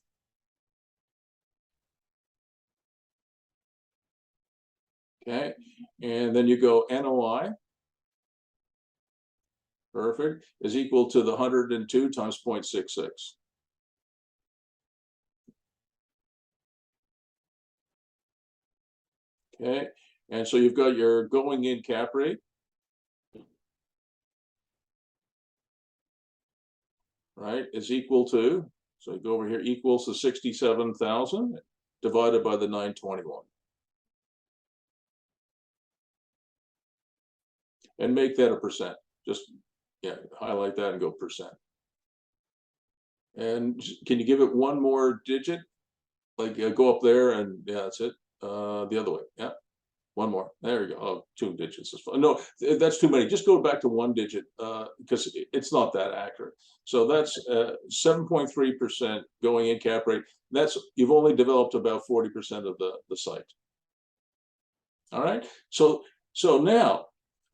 Okay, and then you go NOI, perfect, is equal to the 102 times 0.66. Okay, and so you've got your going in cap rate. Right, is equal to, so you go over here, equals the 67,000 divided by the 921. And make that a percent. Just, yeah, highlight that and go percent. And can you give it one more digit? Like go up there and yeah, that's it. The other way. Yeah. One more. There you go. Oh, 2 digits is fine. No, that's too many. Just go back to 1 digit because it's not that accurate. So that's 7.3% going in cap rate. That's, you've only developed about 40% of the site. All right. So now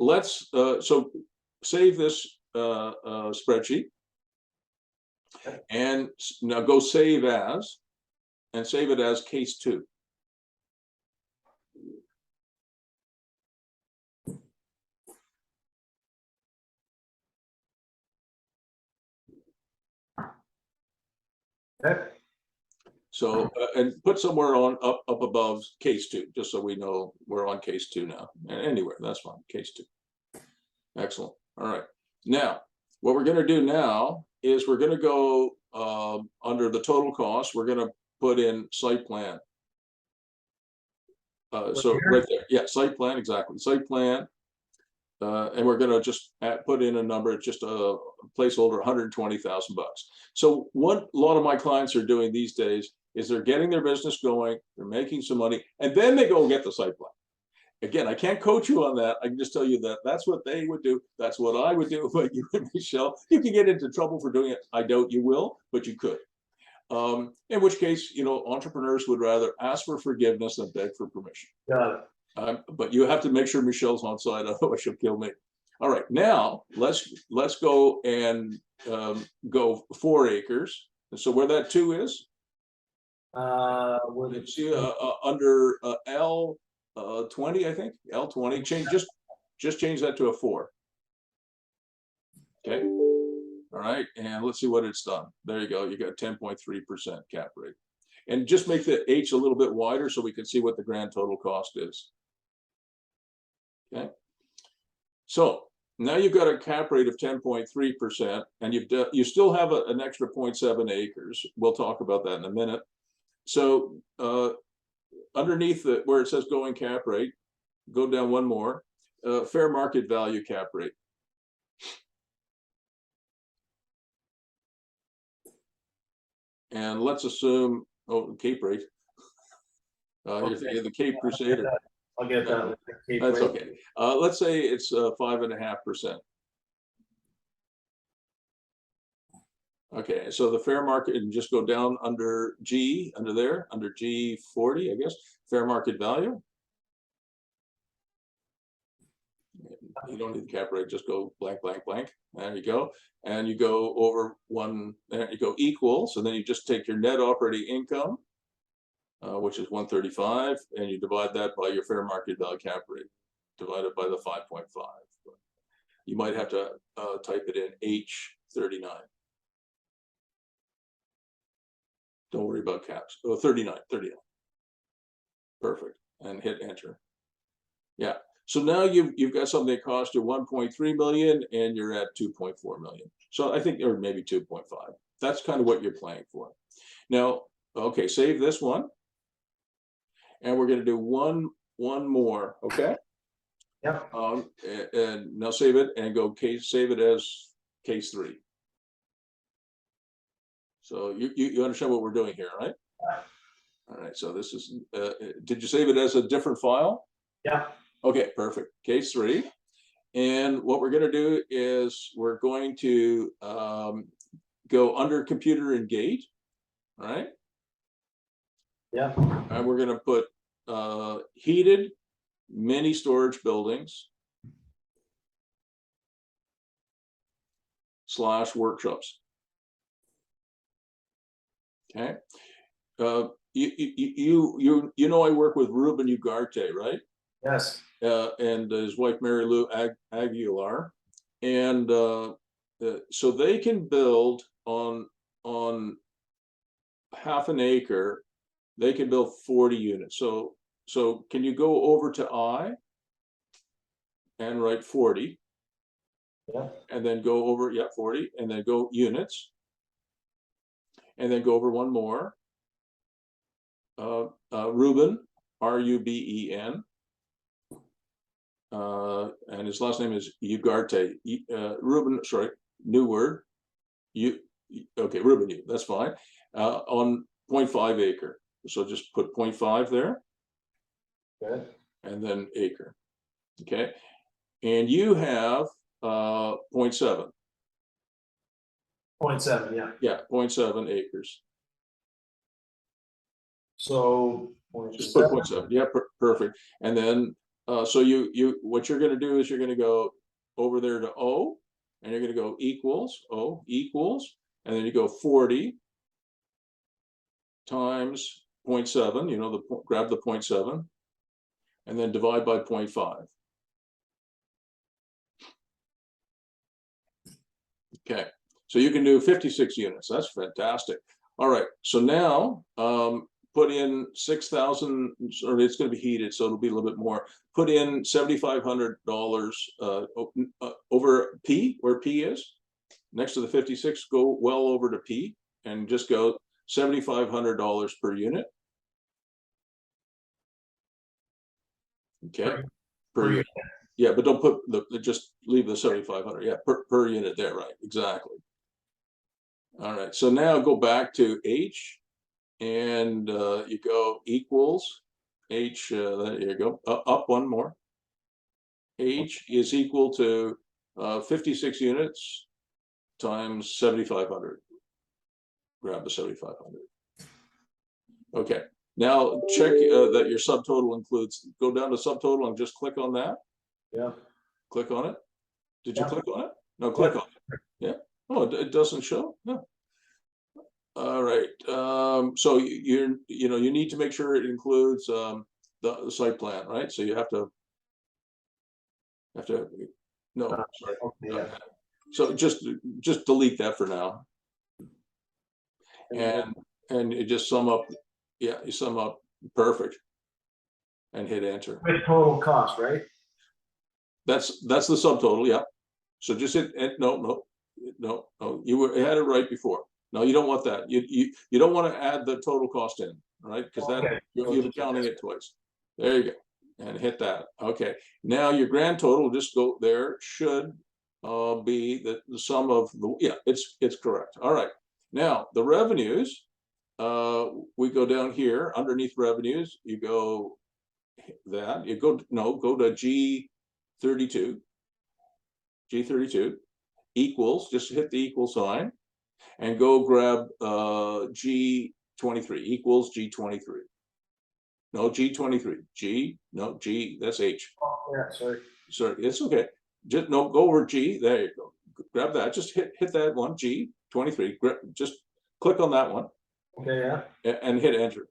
let's so save this spreadsheet, and now go save as, and save it as case 2. Okay. So and put somewhere on up above case 2, just so we know we're on case 2 now. And anywhere, that's fine. Case 2. Excellent. All right. Now, what we're going to do now is we're going to go under the total cost. We're going to put in site plan. So right there, yeah, site plan, exactly, site plan. And we're going to just put in a number, just a placeholder, $120,000. So what a lot of my clients are doing these days is they're getting their business going, they're making some money, and then they go get the site plan. Again, I can't coach you on that. I can just tell you that that's what they would do. That's what I would do. But you and Michelle, you can get into trouble for doing it. I doubt you will, but you could. In which case, you know, entrepreneurs would rather ask for forgiveness than beg for permission. Got it. But you have to make sure Michelle's on side, otherwise she'll kill me. All right, now let's go and go 4 acres. So where that 2 is, it's under L20, I think L20. Change just change that to a 4. Okay. All right, and let's see what it's done. There you go. You got 10.3% cap rate, and just make the H a little bit wider so we can see what the grand total cost is. Okay, so now you've got a cap rate of 10.3%, and you still have an extra 0.7 acres. We'll talk about that in a minute. So underneath where it says going cap rate, go down one more, fair market value cap rate. And let's assume, oh, Cape rate. You're thinking the Cape Crusader. I'll get that. That's okay. Let's say it's 5.5%. Okay, so the fair market, and just go down under G, under there, under G40, I guess, fair market value. You don't need the cap rate, just go blank, blank, blank. There you go. And you go over one, there you go, equal. So then you just take your net operating income, which is 135, and you divide that by your fair market value cap rate, divided by the 5.5. You might have to type it in H39. Don't worry about caps. Oh, 39. Perfect. And hit enter. Yeah. So now you've got something that cost you 1.3 million and you're at 2.4 million. So I think, or maybe 2.5. That's kind of what you're playing for. Now, okay, save this one. And we're going to do one more, okay? Yeah. And now save it and go save it as case 3. So you understand what we're doing here, right? All right, so this is, did you save it as a different file? Yeah. Okay, perfect. Case 3. And what we're going to do is we're going to go under computer and gate, right? Yeah. And we're going to put heated mini storage buildings / workshops. Okay. You know I work with Ruben Ugarte, right? Yes. And his wife Mary Lou Aguilar, and so they can build on half an acre. They can build 40 units. So can you go over to I and write 40? Yeah. And then go over 40, and then go units, and then go over one more. Ruben, R-U-B-E-N. And his last name is Ugarte. Ruben, sorry, new word. Okay, Ruben, that's fine. On 0.5 acre. So just put 0.5 there. Okay. And then acre. Okay. And you have 0.7. 0.7, yeah. Yeah, 0.7 acres. So just put 0.7. Yeah, perfect. And then so what you're going to do is you're going to go over there to O, and you're going to go equals O equals, and then you go 40 times 0.7. You know, grab the 0.7, and then divide by 0.5. Okay, so you can do 56 units. That's fantastic. All right, so now put in 6,000, or it's going to be heated, so it'll be a little bit more. Put in $7,500 over P, where P is. Next to the 56, go well over to P, and just go $7,500 per unit. Okay, per unit. Yeah, but don't put just leave the 7,500. Yeah, per unit there, right? Exactly. All right, so now go back to H, and you go equals H. There you go. Up one more. H is equal to 56 units times 7,500. Grab the 7,500. Okay. Now check that your subtotal includes. Go down to subtotal and just click on that. Yeah. Click on it. Did you click on it? No, click on it. Yeah. Oh, it doesn't show. No. All right. So you need to make sure it includes the site plan, right? So you have to. No, sorry. Okay, yeah. So just delete that for now. And you just sum up. Yeah, you sum up perfect. And hit enter. With total cost, right? That's the subtotal, yeah. So just hit no. You had it right before. No, you don't want that. You don't want to add the total cost in, right? Because that you're counting it twice. There you go, and hit that. Okay. Now your grand total, just go there. Should be the sum of the it's correct. All right. Now the revenues we go down here underneath revenues, you go that, you go, no, go to G32, G32, equals, just hit the equal sign, and go grab G23, equals G23. No, G23, G, no, G, that's H. Oh, yeah, sorry. Sorry, it's okay. Just, no, go over G, there you go. Grab that, just hit that one, G23, just click on that one. Okay, yeah. And hit enter.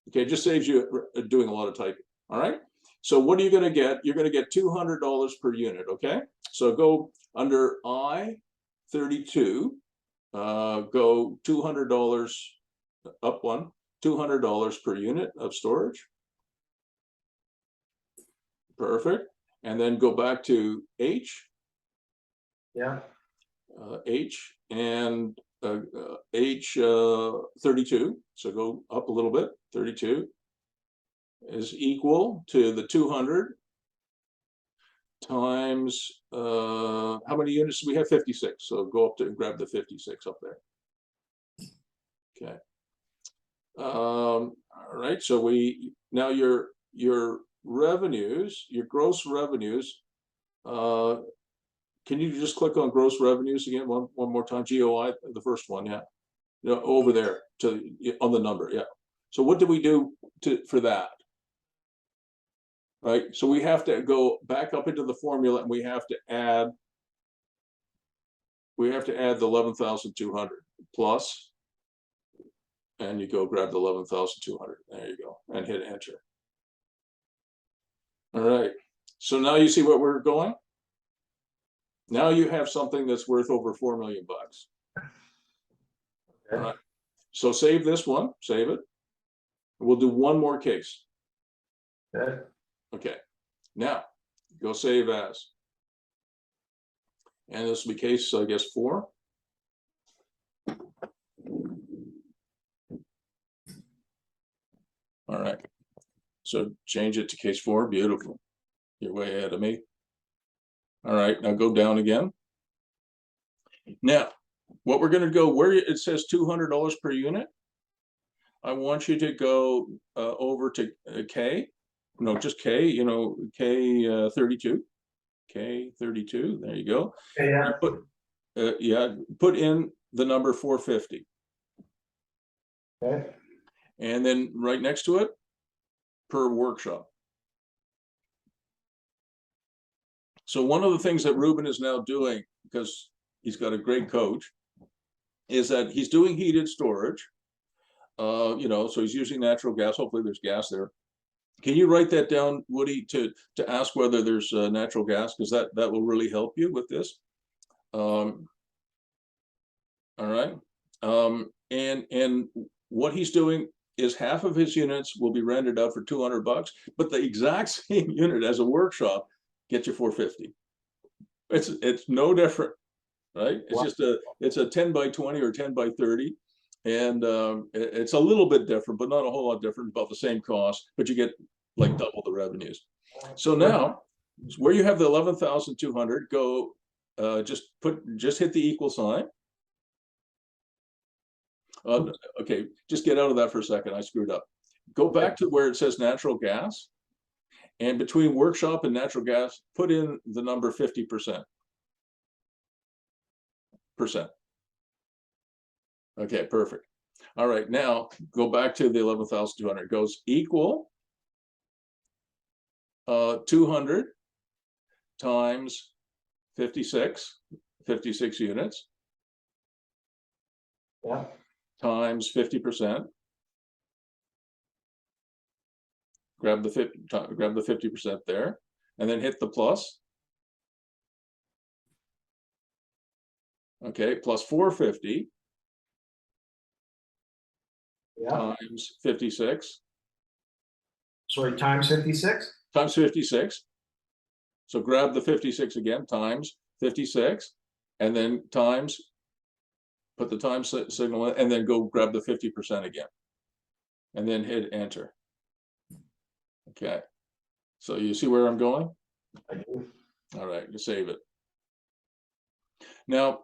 Okay, it just saves you doing a lot of typing. All right. So what are you going to get? You're going to get $200 per unit. Okay. So go under I-32, go $200 up one, $200 per unit of storage. Perfect. And then go back to H. Yeah. H and H32. So go up a little bit. 32 is equal to the 200 times how many units do we have? 56. So go up to grab the 56 up there. Okay. All right. So we now your revenues, your gross revenues. Can you just click on gross revenues again one more time? GOI, the first one, yeah. You know, over there to on the number, yeah. So what do we do for that? Right. So we have to go back up into the formula, and we have to add the 11,200 plus, and you go grab the 11,200. There you go, and hit enter. All right. So now you see where we're going. Now you have something that's worth over $4 million. Okay. All right. So save this one, save it. We'll do one more case. Okay. Okay. Now go save as. And this will be case, I guess, 4. All right. So change it to case 4. Beautiful. You're way ahead of me. All right. Now go down again. Now, what we're going to go where it says $200 per unit, I want you to go over to K. No, just K, you know, K32. K32. There you go. Yeah. Put in the number 450. Okay. And then right next to it, per workshop. So one of the things that Ruben is now doing, because he's got a great coach, is that he's doing heated storage. You know, so he's using natural gas. Hopefully there's gas there. Can you write that down, Woody, to ask whether there's natural gas, because that will really help you with this. All right. And what he's doing is half of his units will be rented out for $200, but the exact same unit as a workshop gets you $450. It's no different, right? It's Wow. just it's a 10 by 20 or 10 by 30. And it's a little bit different, but not a whole lot different, about the same cost, but you get like double the revenues. So now where you have the 11,200, go just hit the equal sign. Okay, just get out of that for a second. I screwed up. Go back to where it says natural gas, and between workshop and natural gas, put in the number 50%. Okay, perfect. All right, now go back to the 11,200. Goes equal 200 times 56 units. Yeah. Times 50%. Grab the 50% there, and then hit the plus. Okay, plus 450. Yeah. Times 56. Sorry, times 56? Times 56. So grab the 56 again, times 56, and then times, put the times signal in, and then go grab the 50% again. And then hit enter. Okay. So you see where I'm going? I do. All right, you save it. Now,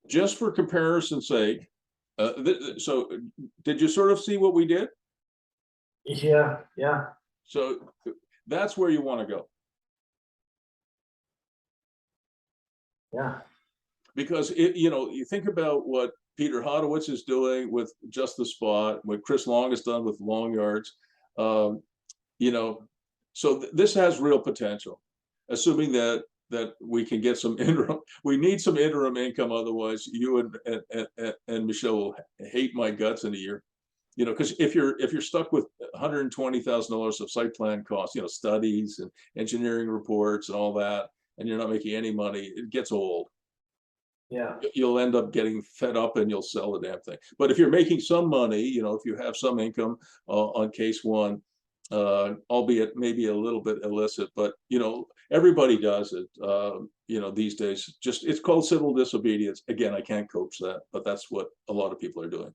just for comparison's sake, So did you sort of see what we did? Yeah, yeah, So that's where you want to go. yeah, Because you think about what Peter Hodowitz is doing with Just the Spot, what Chris Long has done with Long Yards. Um, so this has real potential, assuming that we can get some interim. We need some interim income, otherwise you and Michelle will hate my guts in a year. Because if you're stuck with $120,000 of site plan costs, studies and engineering reports and all that, and you're not making any money, it gets old. yeah. You'll end up getting fed up and you'll sell the damn thing. But if you're making some money, if you have some income on case one, albeit maybe a little bit illicit, but everybody does it. These days. Just it's called civil disobedience. Again, I can't coach that, but that's what a lot of people are doing.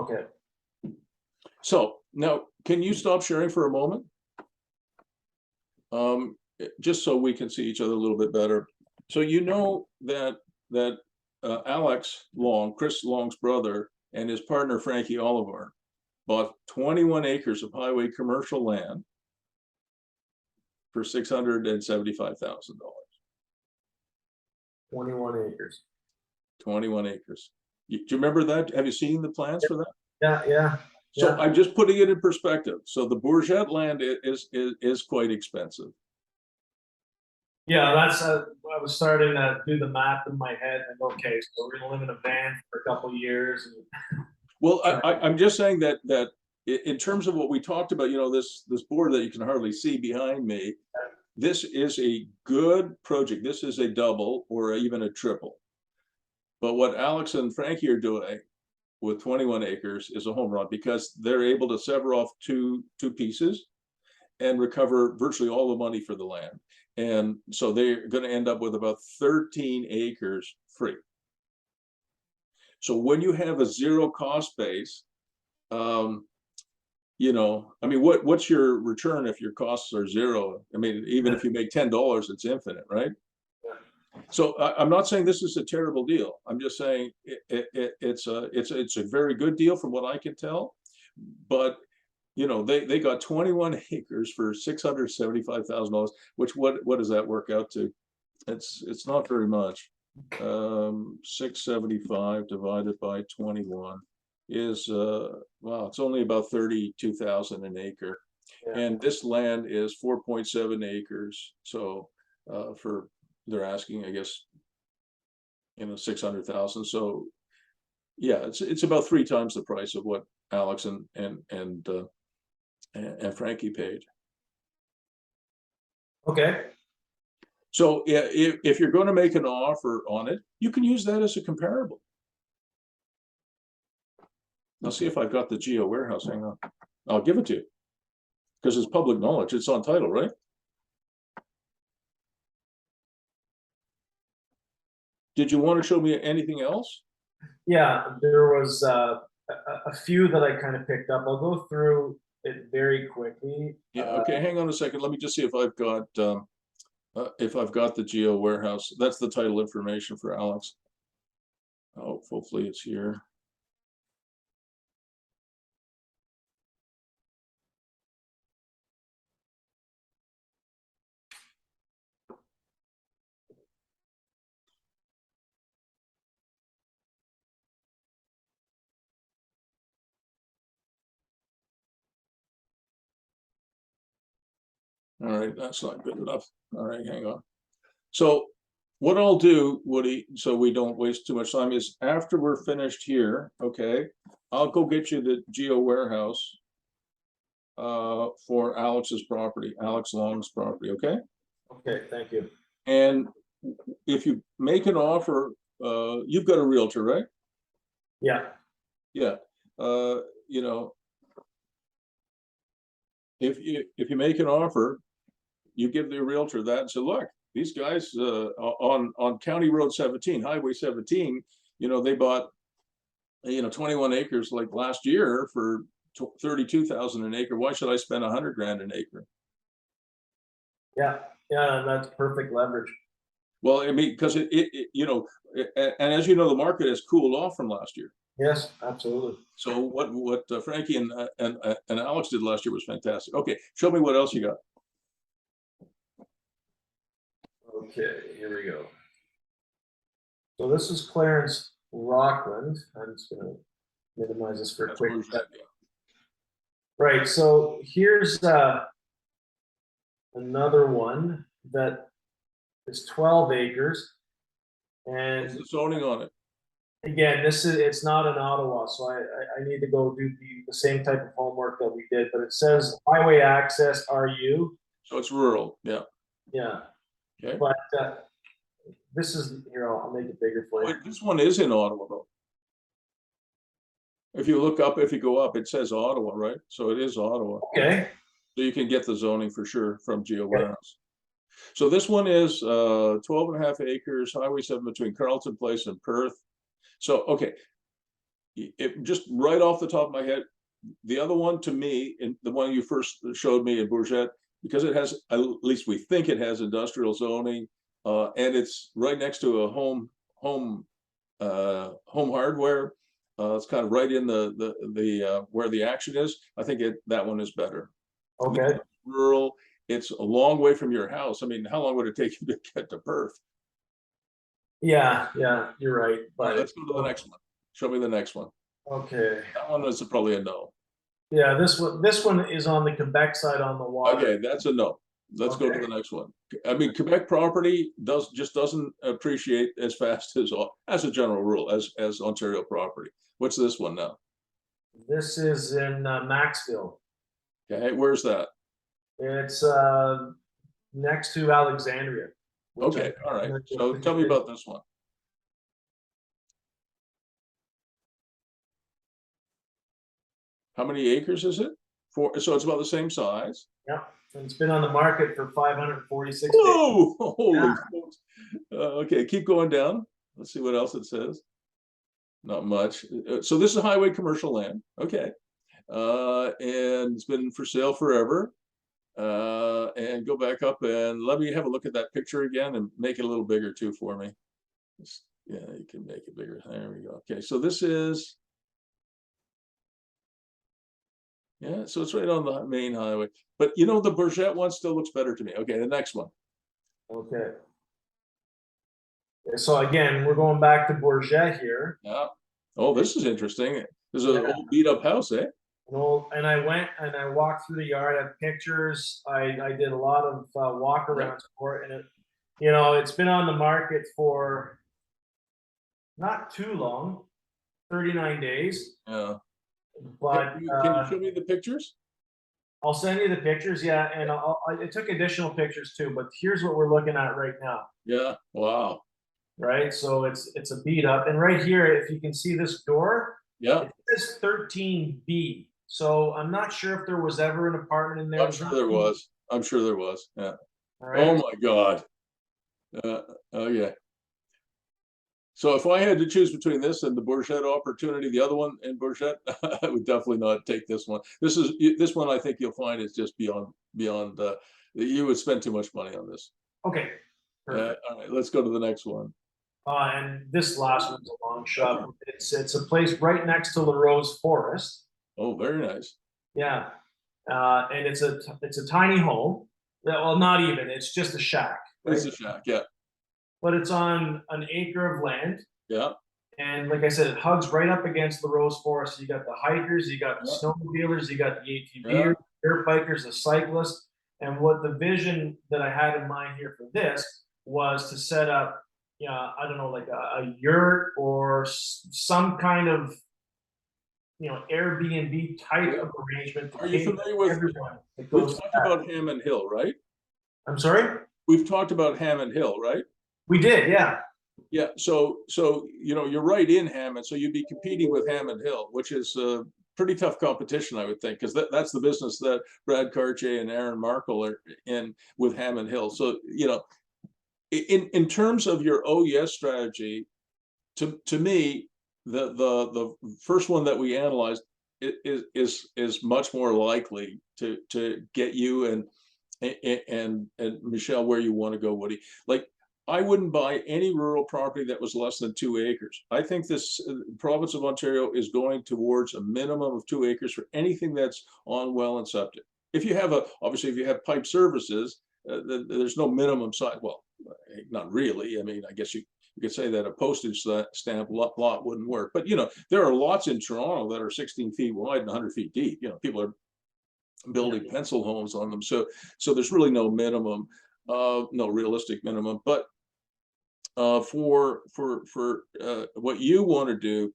Okay. So now, can you stop sharing for a moment? Just so we can see each other a little bit better. So that Alex Long, Chris Long's brother, and his partner Frankie Oliver bought 21 acres of highway commercial land for $675,000. 21 acres. 21 acres. Do you remember that? Have you seen the plans for that? Yeah, yeah. So Yeah. I'm just putting it in perspective. So the Bourget land is quite expensive. Yeah, that's I was starting to do the math in my head and okay, so we're gonna live in a van for a couple of years. And Well, I'm just saying that in terms of what we talked about, this board that you can hardly see behind me, this is a good project. This is a double or even a triple. But what Alex and Frankie are doing with 21 acres is a home run, because they're able to sever off two pieces and recover virtually all the money for the land. And so they're going to end up with about 13 acres free. So when you have a zero cost base, I mean, what's your return if your costs are zero? I mean, even if you make $10, it's infinite, right? So I'm not saying this is a terrible deal. I'm just saying it's a very good deal from what I can tell. But they got 21 acres for $675,000, which what does that work out to? It's not very much. 675 divided by 21 is wow, it's only about 32,000 an acre. Yeah. And this land is 4.7 acres. So they're asking, I guess, 600,000. So yeah, it's about 3 times the price of what Alex and Frankie paid. okay. So if you're going to make an offer on it, you can use that as a comparable. I'll see if I've got the Geo warehouse. Hang on. I'll give it to you, because it's public knowledge. It's on title, right? Did you want to show me anything else? Yeah, there was a few that I kind of picked up. I'll go through it very quickly. Yeah. Okay. Hang on a second. Let me just see if I've got the Geo warehouse. That's the title information for Alex. Oh, hopefully it's here. All right, that's not good enough. All right, hang on. So what I'll do, Woody, so we don't waste too much time, is after we're finished here, okay, I'll go get you the Geo warehouse for Alex's property, Alex Long's property, okay? Okay, thank you. And if you make an offer, you've got a realtor, right? Yeah. Yeah. If you make an offer, you give the realtor that and say, look, these guys on County Road 17, Highway 17, they bought 21 acres like last year for 32,000 an acre. Why should I spend 100 grand an acre? Yeah, yeah, that's perfect leverage. Well, I mean, because and as you know, the market has cooled off from last year. Yes, absolutely. So what Frankie and Alex did last year was fantastic. Okay, show me what else you got. Okay, here we go. So this is Clarence Rockland. I'm just gonna minimize this for a That's quick Bourget, check. yeah. Right, so here's another one that is 12 acres. What's And the zoning on it? again, it's not in Ottawa, so I need to go do the same type of homework that we did, but it says highway access RU. So it's rural, yeah. Yeah, Okay. but this is, here, I'll make it bigger for you. Wait, this one is in Ottawa though. If you look up, if you go up, it says Ottawa, right? So it is Ottawa. Okay, So you can get the zoning for sure from GeoWarehouse. So this one is 12.5 acres, Highway 7 between Carleton Place and Perth. So, okay, it just right off the top of my head, the other one to me, and the one you first showed me in Bourget, because it has, at least we think it has industrial zoning, and it's right next to a home hardware. It's kind of right in the where the action is. I think that one is better. okay. Rural. It's a long way from your house. I mean, how long would it take you to get to Perth? Yeah, you're right. All right, But let's go to the next one. Show me the next one. okay. That one is probably a no. Yeah, this one is on the Quebec side on the water. Okay, that's a no. Let's go to the next one. I mean, Quebec property doesn't appreciate as fast as a general rule as Ontario property. What's this one now? This is in Maxville. Okay, where's that? It's next to Alexandria. Okay, all right. So tell me about this one. How many acres is it? So it's about the same size. Yeah, and it's been on the market for 546 days. Whoa! Holy smokes. Okay, keep going down. Let's see what else it says. Not much. So this is highway commercial land. Okay. And it's been for sale forever. And go back up and let me have a look at that picture again and make it a little bigger too for me. Yeah, you can make it bigger. There we go. Okay, so this is, yeah, so it's right on the main highway. But you know, the Bourget one still looks better to me. Okay, the next one. Okay. So again, we're going back to Bourget here. Yeah. Oh, this is interesting. There's an old beat up house, eh? And I went and I walked through the yard, I had pictures. I did a lot of walk arounds for it, and it's been on the market for not too long, 39 days. Yeah. But can you show me the pictures? I'll send you the pictures, yeah, and I took additional pictures too. But here's what we're looking at right now. Yeah. Wow. Right, so it's a beat up, and right here, if you can see this door, yeah, it says 13B. So I'm not sure if there was ever an apartment in there. I'm sure there was. I'm sure there was. Yeah. Right. Oh my God. Oh yeah. So if I had to choose between this and the Bourget opportunity, the other one in Bourget, I would definitely not take this one. This one I think you'll find is just beyond. You would spend too much money on this. Okay. All right, let's go to the next one. And this last one's a long shot. It's a place right next to La Rose Forest. Oh, very nice. Yeah, and it's a tiny home. Well, not even. It's just a shack. Right? It's a shack, yeah. But it's on an acre of land. Yeah. And like I said, it hugs right up against the Rose Forest. You got the hikers, you got the snowmobilers, you got the ATVers, dirt bikers, the cyclists. And what the vision that I had in mind here for this was to set up, I don't know, like a yurt or some kind of, Airbnb type of arrangement. Are you familiar with everyone? We've talked about Hammond Hill, right? I'm sorry? We've talked about Hammond Hill, right? We did, yeah. Yeah, so you're right in Hammond, so you'd be competing with Hammond Hill, which is pretty tough competition, I would think, because that's the business that Brad Cartier and Aaron Markle are in with Hammond Hill. So, in terms of your OES strategy, to me, the first one that we analyzed is much more likely to get you and Michelle where you want to go, Woody. Like I wouldn't buy any rural property that was less than 2 acres. I think this province of Ontario is going towards a minimum of 2 acres for anything that's on well and septic. If you have obviously, if you have pipe services, there's no minimum size. Well, not really. I mean, I guess you could say that a postage stamp lot wouldn't work. But, there are lots in Toronto that are 16 feet wide and 100 feet deep. People are building pencil homes on them. So there's really no minimum, no realistic minimum. But for what you want to do,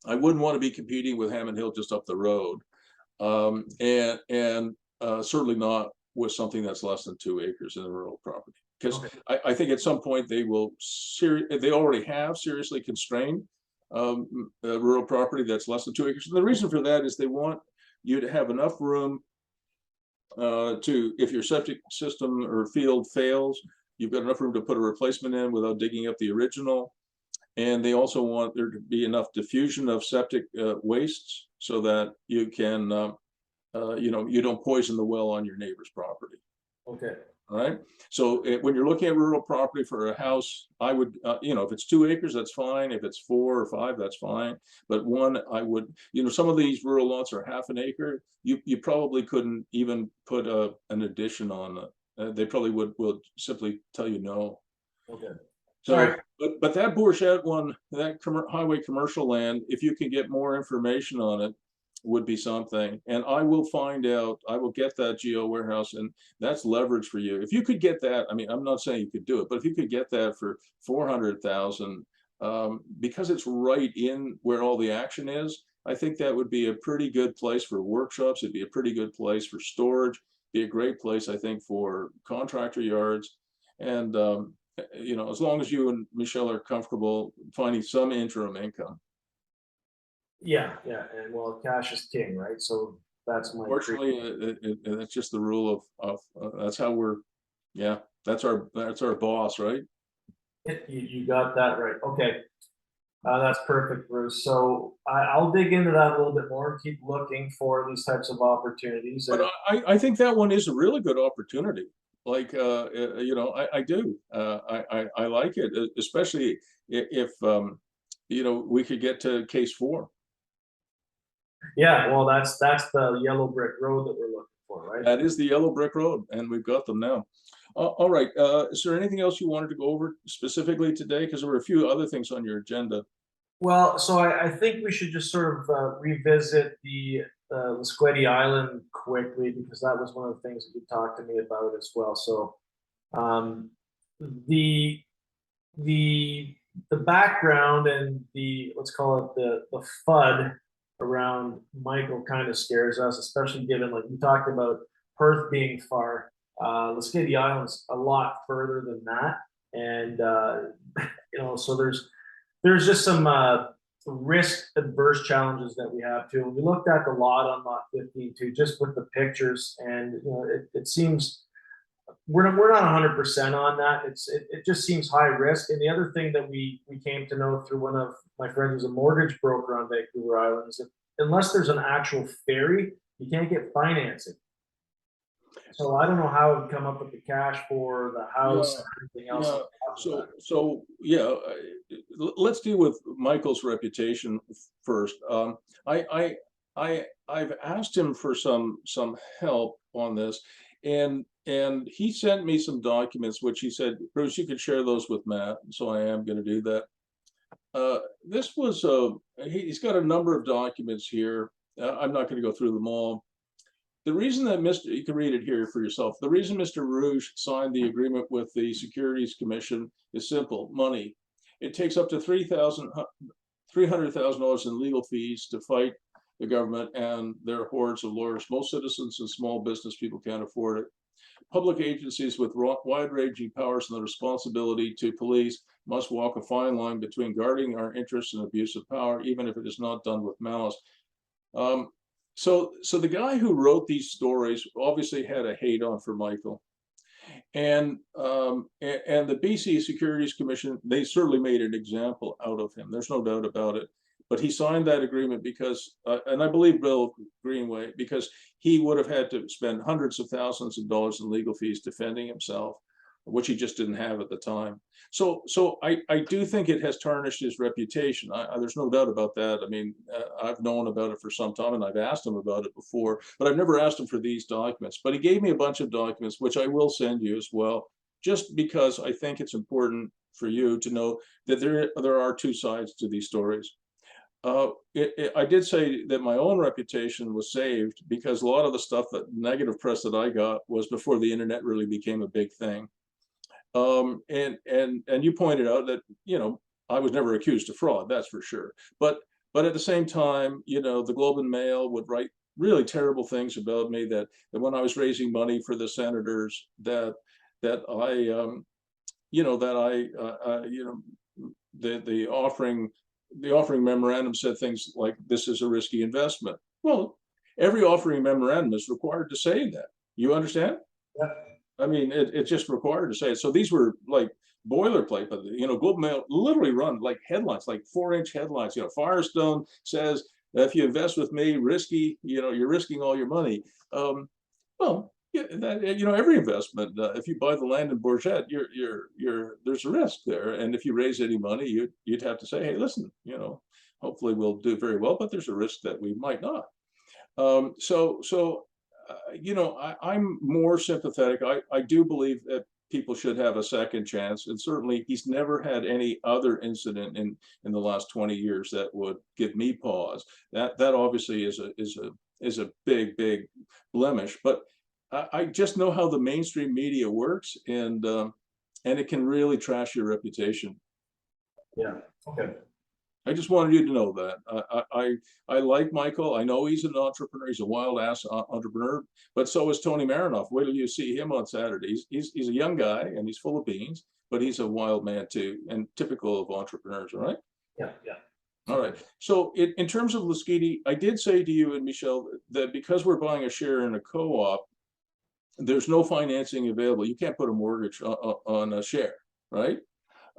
I wouldn't want to be competing with Hammond Hill just up the road, and certainly not with something that's less than 2 acres in a rural property, because I think at some point they will they already have seriously constrained rural property that's less than 2 acres. And the reason for that is they want you to have enough room to, if your septic system or field fails, you've got enough room to put a replacement in without digging up the original. And they also want there to be enough diffusion of septic wastes so that you can, you don't poison the well on your neighbor's property. Okay. All right. So when you're looking at rural property for a house, I would, if it's 2 acres, that's fine. If it's 4 or 5, that's fine. But one, I would, some of these rural lots are half an acre. You probably couldn't even put an addition on it. They probably will simply tell you no. Okay. So, but that Bourget one, that highway commercial land, if you can get more information on it, would be something. And I will find out, I will get that geo warehouse, and that's leverage for you. If you could get that, I mean, I'm not saying you could do it, but if you could get that for 400,000, because it's right in where all the action is, I think that would be a pretty good place for workshops. It'd be a pretty good place for storage. Be a great place, I think, for contractor yards. And as long as you and Michelle are comfortable finding some interim income. Yeah, and well, cash is king, right? So that's my. Fortunately, that's just the rule of that's how we're. Yeah, that's our boss, right? You got that right. Okay, that's perfect, Bruce. So I'll dig into that a little bit more and keep looking for these types of opportunities. But I think that one is a really good opportunity. Like I do. I like it, especially if we could get to case 4. Yeah, well, that's the yellow brick road that we're looking for, right? That is the yellow brick road, and we've got them now. All right. Is there anything else you wanted to go over specifically today? Because there were a few other things on your agenda. Well, so I think we should just sort of revisit the Squetty Island quickly, because that was one of the things that you talked to me about as well. So the background and the, let's call it the FUD around Michael kind of scares us, especially given, like you talked about, Perth being far. Squetty Island's a lot further than that, and so there's just some risk adverse challenges that we have too. And we looked at the lot on lot 15 too, just with the pictures, and it seems we're not 100% on that. It just seems high risk. And the other thing that we came to know through one of my friends who's a mortgage broker on Vancouver Island is that unless there's an actual ferry, you can't get financing. So I don't know how it would come up with the cash for the house and everything else. Yeah. Let's deal with Michael's reputation first. I've asked him for some help on this, and he sent me some documents which he said, Bruce, you could share those with Matt. So I am going to do that. This was he's got a number of documents here. I'm not going to go through them all. The reason that you can read it here for yourself. The reason Mr. Rouge signed the agreement with the Securities Commission is simple: money. It takes up to $300,000 in legal fees to fight the government and their hordes of lawyers. Most citizens and small business people can't afford it. Public agencies with wide-ranging powers and the responsibility to police must walk a fine line between guarding our interests and abuse of power, even if it is not done with malice. So the guy who wrote these stories obviously had a hate on for Michael, and the BC Securities Commission, they certainly made an example out of him. There's no doubt about it. But he signed that agreement because, and I believe Bill Greenway, because he would have had to spend hundreds of thousands of dollars in legal fees defending himself. which he just didn't have at the time. So I do think it has tarnished his reputation. There's no doubt about that. I mean, I've known about it for some time, and I've asked him about it before, but I've never asked him for these documents. But he gave me a bunch of documents, which I will send you as well, just because I think it's important for you to know that there are two sides to these stories. I did say that my own reputation was saved because a lot of the stuff, that negative press that I got, was before the internet really became a big thing. And you pointed out that, you know, I was never accused of fraud, that's for sure. But at the same time, you know, the Globe and Mail would write really terrible things about me, that when I was raising money for the senators, that I, you know, that I, you know, the offering memorandum said things like, this is a risky investment. Well, every offering memorandum is required to say that. You understand? Yeah. I mean, it's just required to say it. So these were like boilerplate, but, you know, Globe and Mail literally run like headlines, like 4-inch headlines. You know, Firestone says, if you invest with me, risky, you know, you're risking all your money. Well, yeah, you know, every investment, if you buy the land in Bourget, there's a risk there. And if you raise any money, you'd have to say, hey, listen, you know, hopefully we'll do very well, but there's a risk that we might not. You know, I'm more sympathetic. I do believe that people should have a second chance, and certainly he's never had any other incident in the last 20 years that would give me pause. That obviously is a big blemish, but I just know how the mainstream media works, and it can really trash your reputation. Yeah. Okay. I just wanted you to know that. I like Michael. I know he's an entrepreneur. He's a wild ass entrepreneur, but so is Tony Marinoff. Wait till you see him on Saturdays. He's a young guy and he's full of beans, but he's a wild man too, and typical of entrepreneurs. All right. Yeah. Yeah. All right. So in terms of Lasqueti, I did say to you and Michelle that because we're buying a share in a co-op, there's no financing available. You can't put a mortgage on a share, right?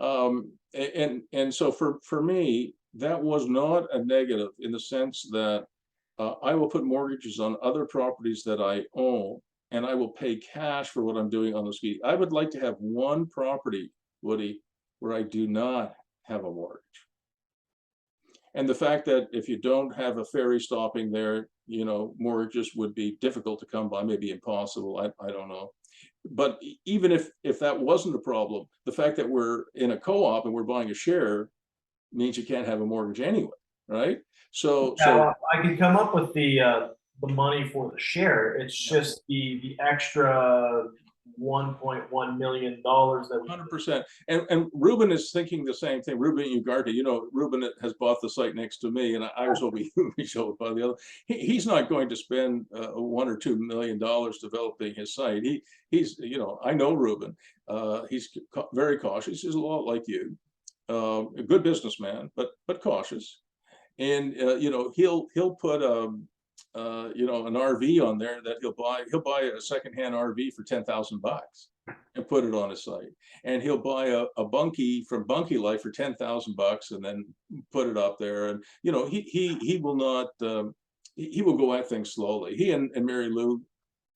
And so for me, that was not a negative, in the sense that I will put mortgages on other properties that I own, and I will pay cash for what I'm doing on the ski. I would like to have one property, Woody, where I do not have a mortgage. And the fact that if you don't have a ferry stopping there, you know, mortgages would be difficult to come by, maybe impossible. I don't know. But even if that wasn't a problem, the fact that we're in a co-op and we're buying a share means you can't have a mortgage anyway, right? So I can come up with the money for the share. It's just the extra $1.1 million that we 100%. And Ruben is thinking the same thing. Ruben Ugarte, you know, Ruben has bought the site next to me, and I was hoping Michelle would buy the other. He's not going to spend $1 or $2 million developing his site. He's, you know, I know Ruben. He's very cautious. He's a lot like you, a good businessman, but cautious. And you know, he'll put you know, an RV on there that he'll buy a secondhand RV for $10,000 and put it on his site, and he'll buy a bunkie from Bunkie Life for $10,000 and then put it up there. And you know, he will not he will go at things slowly. He and Mary Lou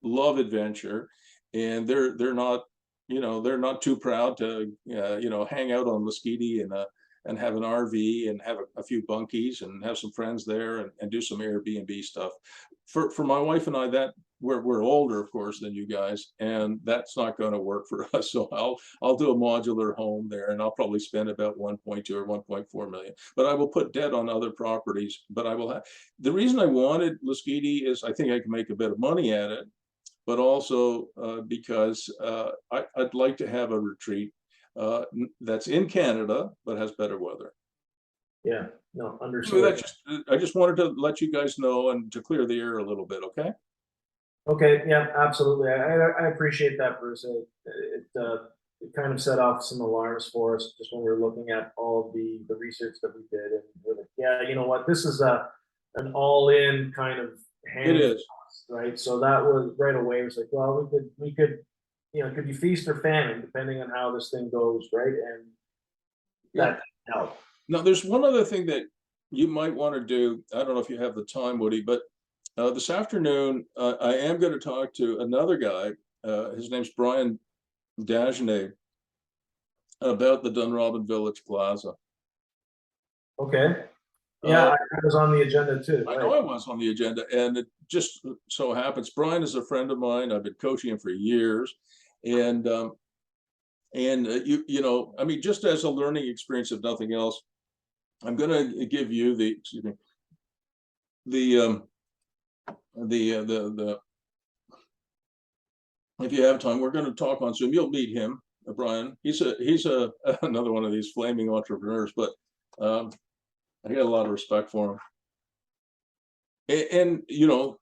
love adventure, and they're not, you know, they're not too proud to you know, hang out on Lasqueti and have an RV and have a few bunkies and have some friends there and do some Airbnb stuff. For my wife and I, that we're older, of course, than you guys, and that's not going to work for us. So I'll do a modular home there, and I'll probably spend about 1.2 or 1.4 million. But I will put debt on other properties. But I will have, the reason I wanted Lasqueti is I think I can make a bit of money at it, but also because I'd like to have a retreat that's in Canada but has better weather. Yeah, no, So understood. I just wanted to let you guys know and to clear the air a little bit, okay? Okay, yeah, absolutely. I appreciate that, Bruce. It kind of set off some alarms for us just when we were looking at all the research that we did, and we're like, yeah, you know what, this is an all-in kind of It is. right? So that was right away. It was like, well, we could, you know, it could be feast or famine depending on how this thing goes, right? And that helped. Now, there's one other thing that you might want to do. I don't know if you have the time, Woody, but this afternoon I am going to talk to another guy. His name's Brian Dagenet about the Dunrobin Village Plaza. Okay. Yeah, I was on the agenda too. I know I was on the agenda, and it just so happens Brian is a friend of mine. I've been coaching him for years, and you know, I mean, just as a learning experience, if nothing else, I'm going to give you the, excuse me, the if you have time, we're going to talk on Zoom. You'll meet him, Brian. He's another one of these flaming entrepreneurs, but I got a lot of respect for him. And you know,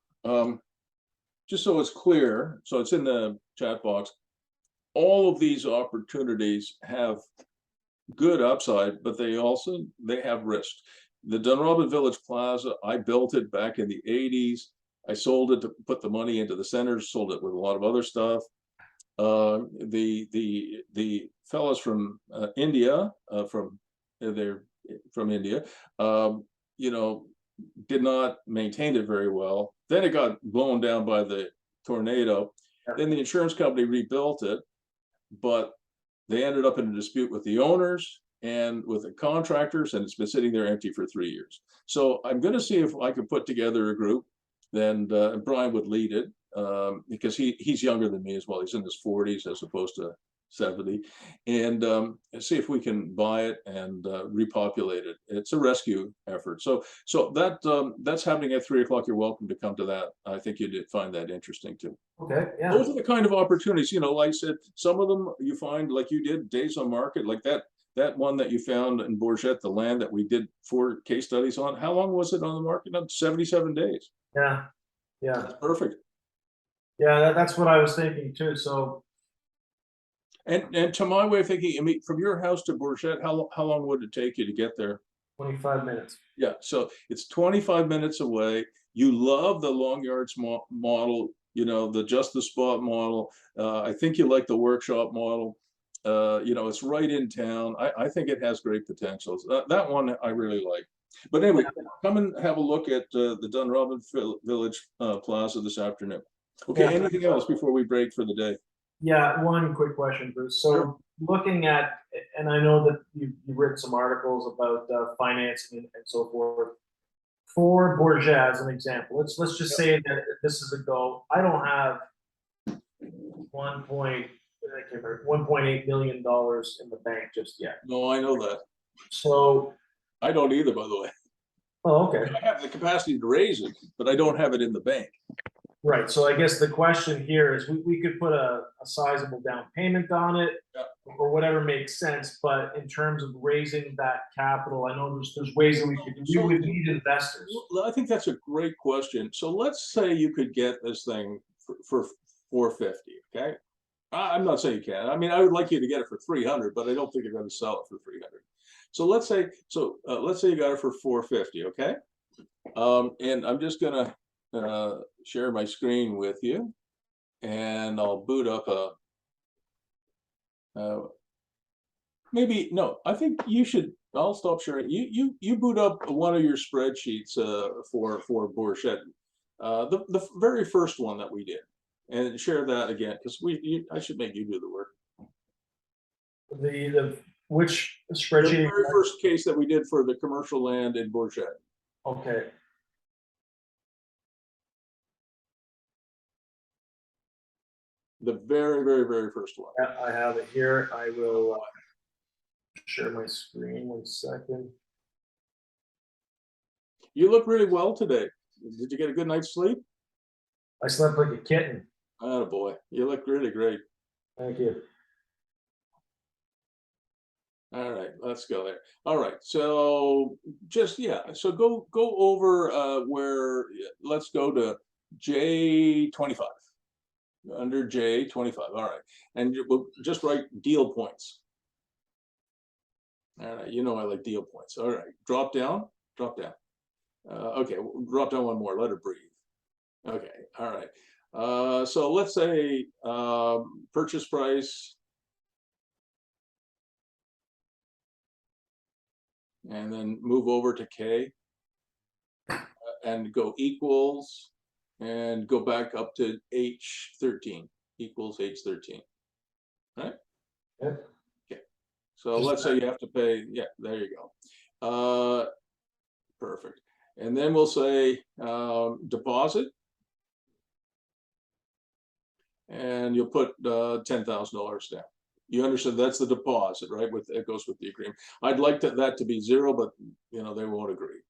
just so it's clear, so it's in the chat box, all of these opportunities have good upside, but they have risk. The Dunrobin Village Plaza, I built it back in the 80s. I sold it to put the money into the centers, sold it with a lot of other stuff. The fellows from India, they're from India, you know, did not maintain it very well. Then it got blown down by the tornado. Then the insurance company rebuilt it, but they ended up in a dispute with the owners and with the contractors, and it's been sitting there empty for 3 years. So I'm going to see if I can put together a group. Then Brian would lead it, because he's younger than me as well. He's in his 40s as opposed to 70, and see if we can buy it and repopulate it. It's a rescue effort. So that's happening at 3 o'clock. You're welcome to come to that. I think you did find that interesting too. Okay, yeah. Those are the kind of opportunities, you know, like I said, some of them you find, like you did, days on market, like that one that you found in Bourget, the land that we did 4 case studies on. How long was it on the market? 77 days. Yeah, yeah. That's perfect. Yeah, that's what I was thinking too. So, and to my way of thinking, I mean, from your house to Bourget, how long would it take you to get there? 25 minutes. Yeah, so it's 25 minutes away. You love the long yards model, you know, the just the spot model. I think you like the workshop model. You know, it's right in town. I think it has great potential. That one I really like. But anyway, come and have a look at the Dunrobin Village Plaza this afternoon. Okay, Yeah. anything else before we break for the day? Yeah, one quick question, Bruce. So Sure. looking at, and I know that you've written some articles about financing and so forth. For Bourget, as an example, let's just say that this is a go. I don't have $1.8 million in the bank just yet. No, I know that. So, I don't either, by the way. oh, okay. I have the capacity to raise it, but I don't have it in the bank. Right. So I guess the question here is we could put a sizable down payment on it, Yeah, or whatever makes sense. But in terms of raising that capital, I know there's ways that we would need investors. I think that's a great question. So let's say you could get this thing for 450. Okay, I'm not saying you can. I mean, I would like you to get it for 300, but I don't think you're going to sell it for 300. So let's say you got it for 450. Okay, and I'm just gonna share my screen with you, and I'll boot up maybe no. I think you should. I'll stop sharing. You boot up one of your spreadsheets for Bourget, the very first one that we did, and share that again, because I should make you do the work. The which spreadsheet? The very first case that we did for the commercial land in Bourget. Okay. The very first one. Yeah, I have it here. I will share my screen 1 second. You look really well today. Did you get a good night's sleep? I slept like a kitten. Oh boy, you look really great. Thank you. All right, let's go there. All right, so just so go over where. Let's go to J25. Under J25. All right, and we'll just write deal points. All right, you know I like deal points. All right, drop down. Okay, drop down one more. Let it breathe. Okay, all right. So let's say purchase price, and then move over to K, and go equals, and go back up to H13, equals H13. right? Yep. Okay. So let's say you have to pay, yeah, there you go. Perfect. And then we'll say deposit. And you'll put $10,000 down. You understand that's the deposit, right? With it goes with the agreement. I'd like that to be zero, but you know they won't agree.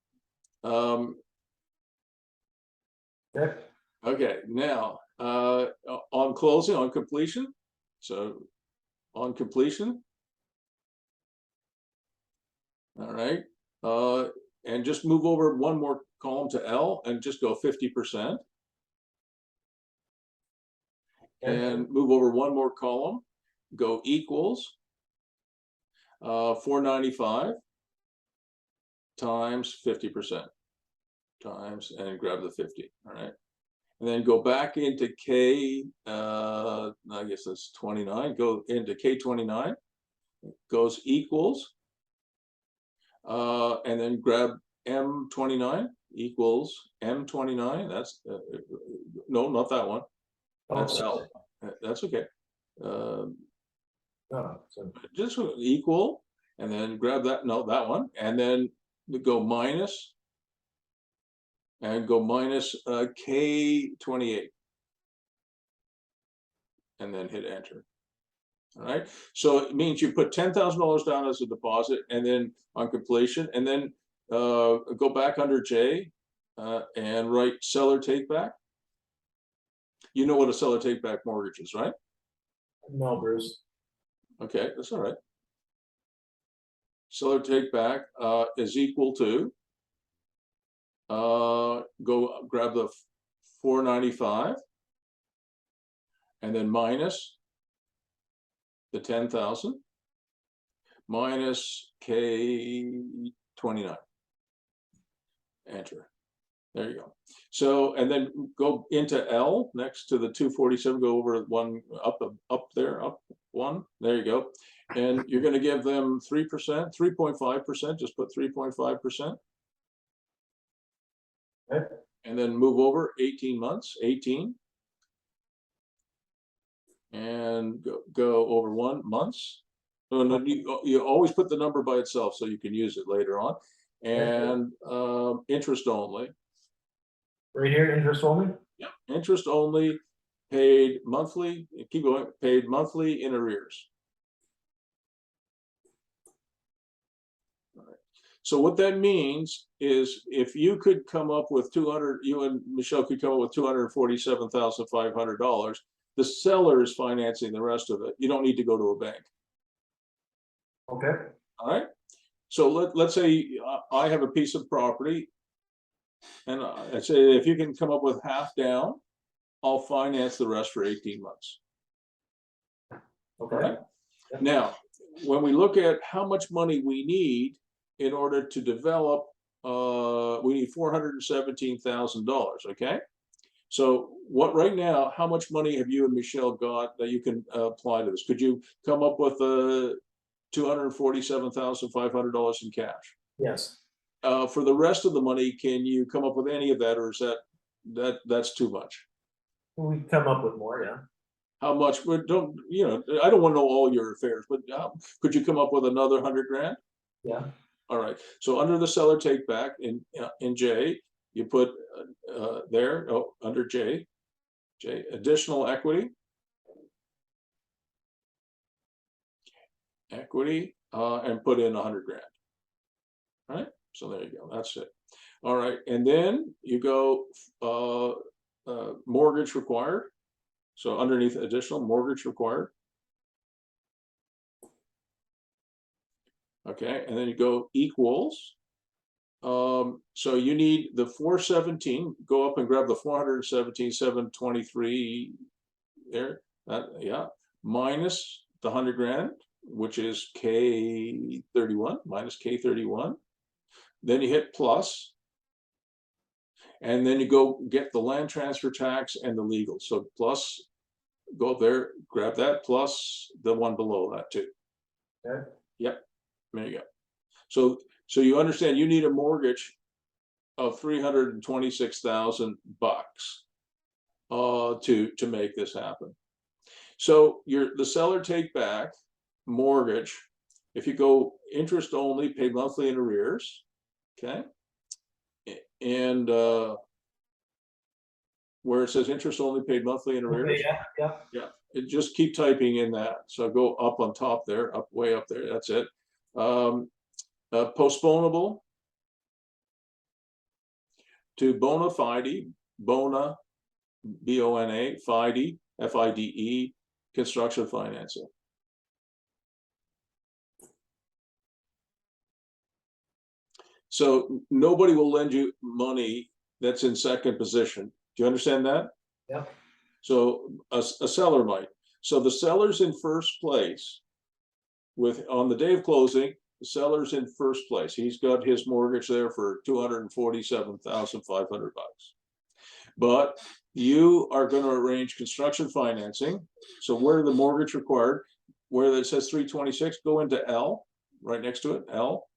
Okay. Okay, now on closing, on completion. So on completion, all right, and just move over one more column to L and just go 50%. And move over one more column, go equals 495 times 50% times, and grab the 50, all right? And then go back into K, I guess that's 29, go into K29, goes equals, and then grab M29 equals M29, that's, no, not that one. That's L. That's okay. Just equal, and then grab that. No, that one, and then go minus, and go minus K28, and then hit enter. All right. So it means you put $10,000 down as a deposit, and then on completion, and then go back under J and write seller take back. You know what a seller take back mortgage is, right? No, Bruce. Okay, that's all right. Seller take back is equal to, go grab the 495 and then minus the 10,000 minus K29. Enter. There you go. So, and then go into L next to the 247, go over one, up there, up one, there you go. And you're going to give them 3%, 3.5%, just put 3.5%. Okay. And then move over 18 months, 18. And go over 1 months. So you always put the number by itself so you can use it later on. And interest only. Right here, interest only? Yeah, interest only, paid monthly, keep going, paid monthly in arrears. All right. So what that means is if you could come up with you and Michelle could come up with $247,500, the seller is financing the rest of it. You don't need to go to a bank. Okay. All right. So let's say I have a piece of property, and I say if you can come up with half down, I'll finance the rest for 18 months. Okay. Right? Now, when we look at how much money we need in order to develop, we need $417,000. Okay. So what right now, how much money have you and Michelle got that you can apply to this? Could you come up with $247,500 in cash? Yes. For the rest of the money, can you come up with any of that, or is that's too much? We come up with more, yeah. How much? But don't, you know, I don't want to know all your affairs, but could you come up with another 100 grand? Yeah. All right. So under the seller take back in J, you put there, under J, additional equity, and put in 100 grand. All right. So there you go. That's it. All right. And then you go mortgage required. So underneath additional mortgage required. Okay. And then you go equals. So you need the 417, go up and grab the 417,723 there. Yeah. Minus the 100 grand, which is K31, minus K31. Then you hit plus, and then you go get the land transfer tax and the legal. So plus, go up there, grab that, plus the one below that too. Okay. Yep, there you go. So you understand you need a mortgage of $326,000 to make this happen. So the seller take back mortgage. If you go interest only, paid monthly in arrears, okay? And where it says interest only, paid monthly in arrears. Okay, yeah. Just keep typing in that. So go up on top there, way up there. That's it. Postponable to bona fide, bona, B-O-N-A, fide, F-I-D-E, construction financing. So nobody will lend you money that's in second position. Do you understand that? Yeah. So a seller might. So the seller's in first place on the day of closing, the seller's in first place. He's got his mortgage there for $247,500. But you are going to arrange construction financing. So where the mortgage required, where it says 326, go into L, right next to it, L.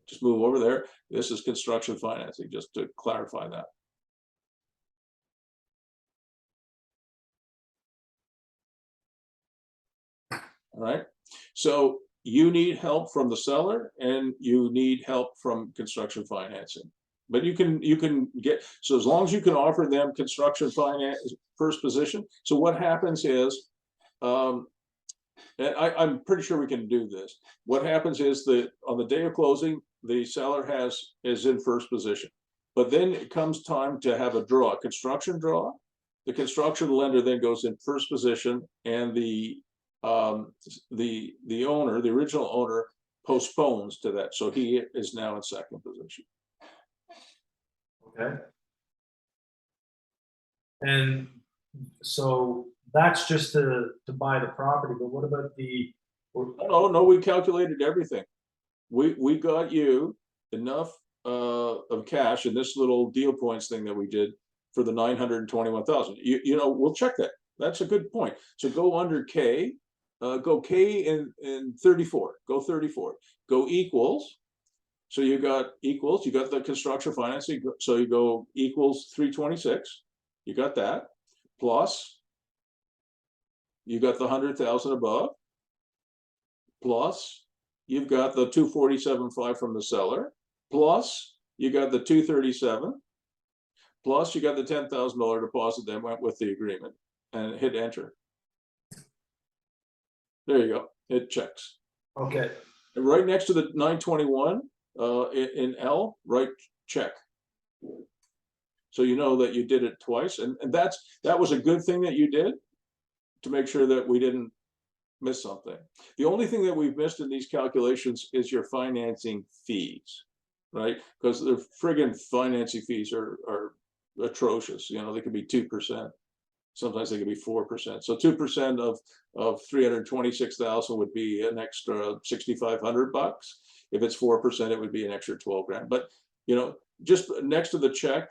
Just move over there. This is construction financing, just to clarify that. All right. So you need help from the seller and you need help from construction financing. But you can get, so as long as you can offer them construction finance first position. So what happens is, and I'm pretty sure we can do this. What happens is that on the day of closing, the seller is in first position. But then it comes time to have a draw, a construction draw. The construction lender then goes in first position, and the owner, the original owner, postpones to that. So he is now in second position. Okay. And so that's just to buy the property, but what about the? No, we calculated everything. We got you enough of cash in this little deal points thing that we did for the 921,000. You know, we'll check that. That's a good point. So go under K, go K in 34. Go 34. Go equals. So you got equals. You got the construction financing. So you go equals 326. You got that. Plus, you got the 100,000 above. Plus, you've got the 247.5 from the seller. Plus, you got the 237. Plus, you got the $10,000 deposit that went with the agreement, and hit enter. There you go. It checks. Okay. And right next to the 921 in L, right check. So you know that you did it twice, and that was a good thing that you did to make sure that we didn't miss something. The only thing that we've missed in these calculations is your financing fees, right? Because the friggin' financing fees are atrocious. You know, they could be 2%. Sometimes they could be 4%. So 2% of 326,000 would be an extra $6,500. If it's 4%, it would be an extra 12 grand. But you know, just next to the check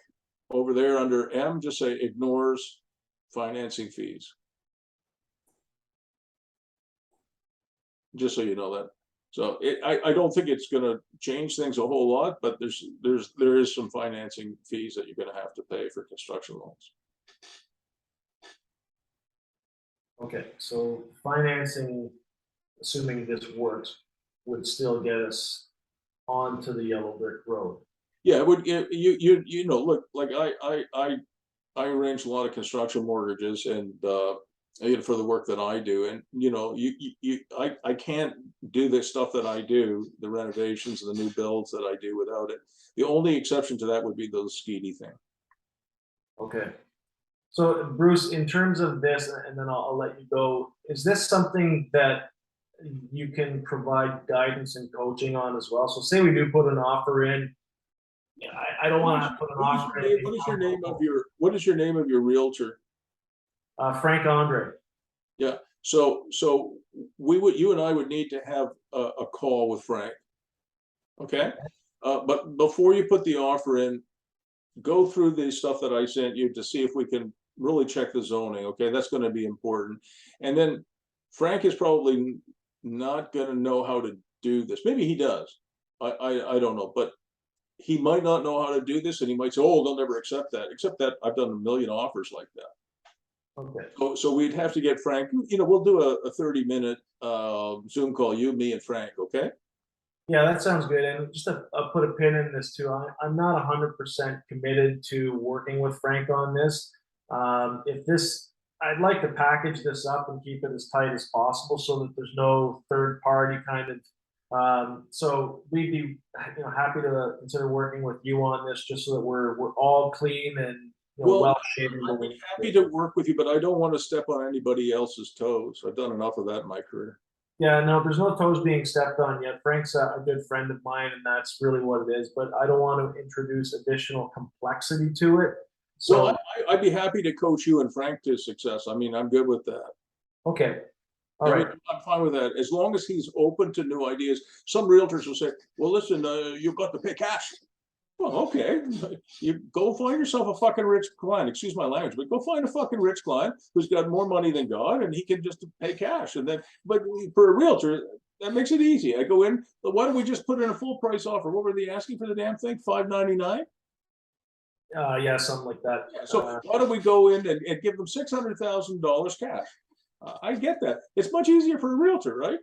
over there under M, just say ignores financing fees. Just so you know that. So I don't think it's going to change things a whole lot, but there is some financing fees that you're going to have to pay for construction loans. Okay, so financing, assuming this works, would still get us onto the yellow brick road. Yeah, it would. You know, look, like I arrange a lot of construction mortgages, and you know, for the work that I do, and you know, I can't do the stuff that I do, the renovations and the new builds that I do, without it. The only exception to that would be the skeety thing. Okay. So Bruce, in terms of this, and then I'll let you go, is this something that you can provide guidance and coaching on as well? So say we do put an offer in. Yeah, I don't want to put an offer in. What is your name of your realtor? Frank Andre. Yeah. So you and I would need to have a call with Frank. Okay. But before you put the offer in, go through the stuff that I sent you to see if we can really check the zoning. Okay, that's going to be important. And then Frank is probably not going to know how to do this. Maybe he does. I don't know, but he might not know how to do this, and he might say, "Oh, they'll never accept that." Except that I've done a million offers like that. Okay. So we'd have to get Frank, we'll do a 30-minute Zoom call, you, me, and Frank, okay? Yeah, that sounds good. And just I'll put a pin in this too. I'm not 100% committed to working with Frank on this. If this, I'd like to package this up and keep it as tight as possible so that there's no third party kind of. So we'd be, happy to consider working with you on this, just so that we're all clean and well shaven. I'd be happy to work with you, but I don't want to step on anybody else's toes. I've done enough of that in my career. Yeah, no, there's no toes being stepped on yet. Frank's a good friend of mine, and that's really what it is. But I don't want to introduce additional complexity to it. So, well, I'd be happy to coach you and Frank to success. I mean, I'm good with that. okay, all right. I'm fine with that, as long as he's open to new ideas. Some realtors will say, "Well, listen, you've got to pay cash." Well, okay, you go find yourself a fucking rich client. Excuse my language, but go find a fucking rich client who's got more money than God, and he can just pay cash. And then, but for a realtor, that makes it easy. I go in. Why don't we just put in a full price offer? What were they asking for the damn thing? $599. Yeah, something like that. Yeah, so why don't we go in and give them $600,000 cash? I get that. It's much easier for a realtor, right?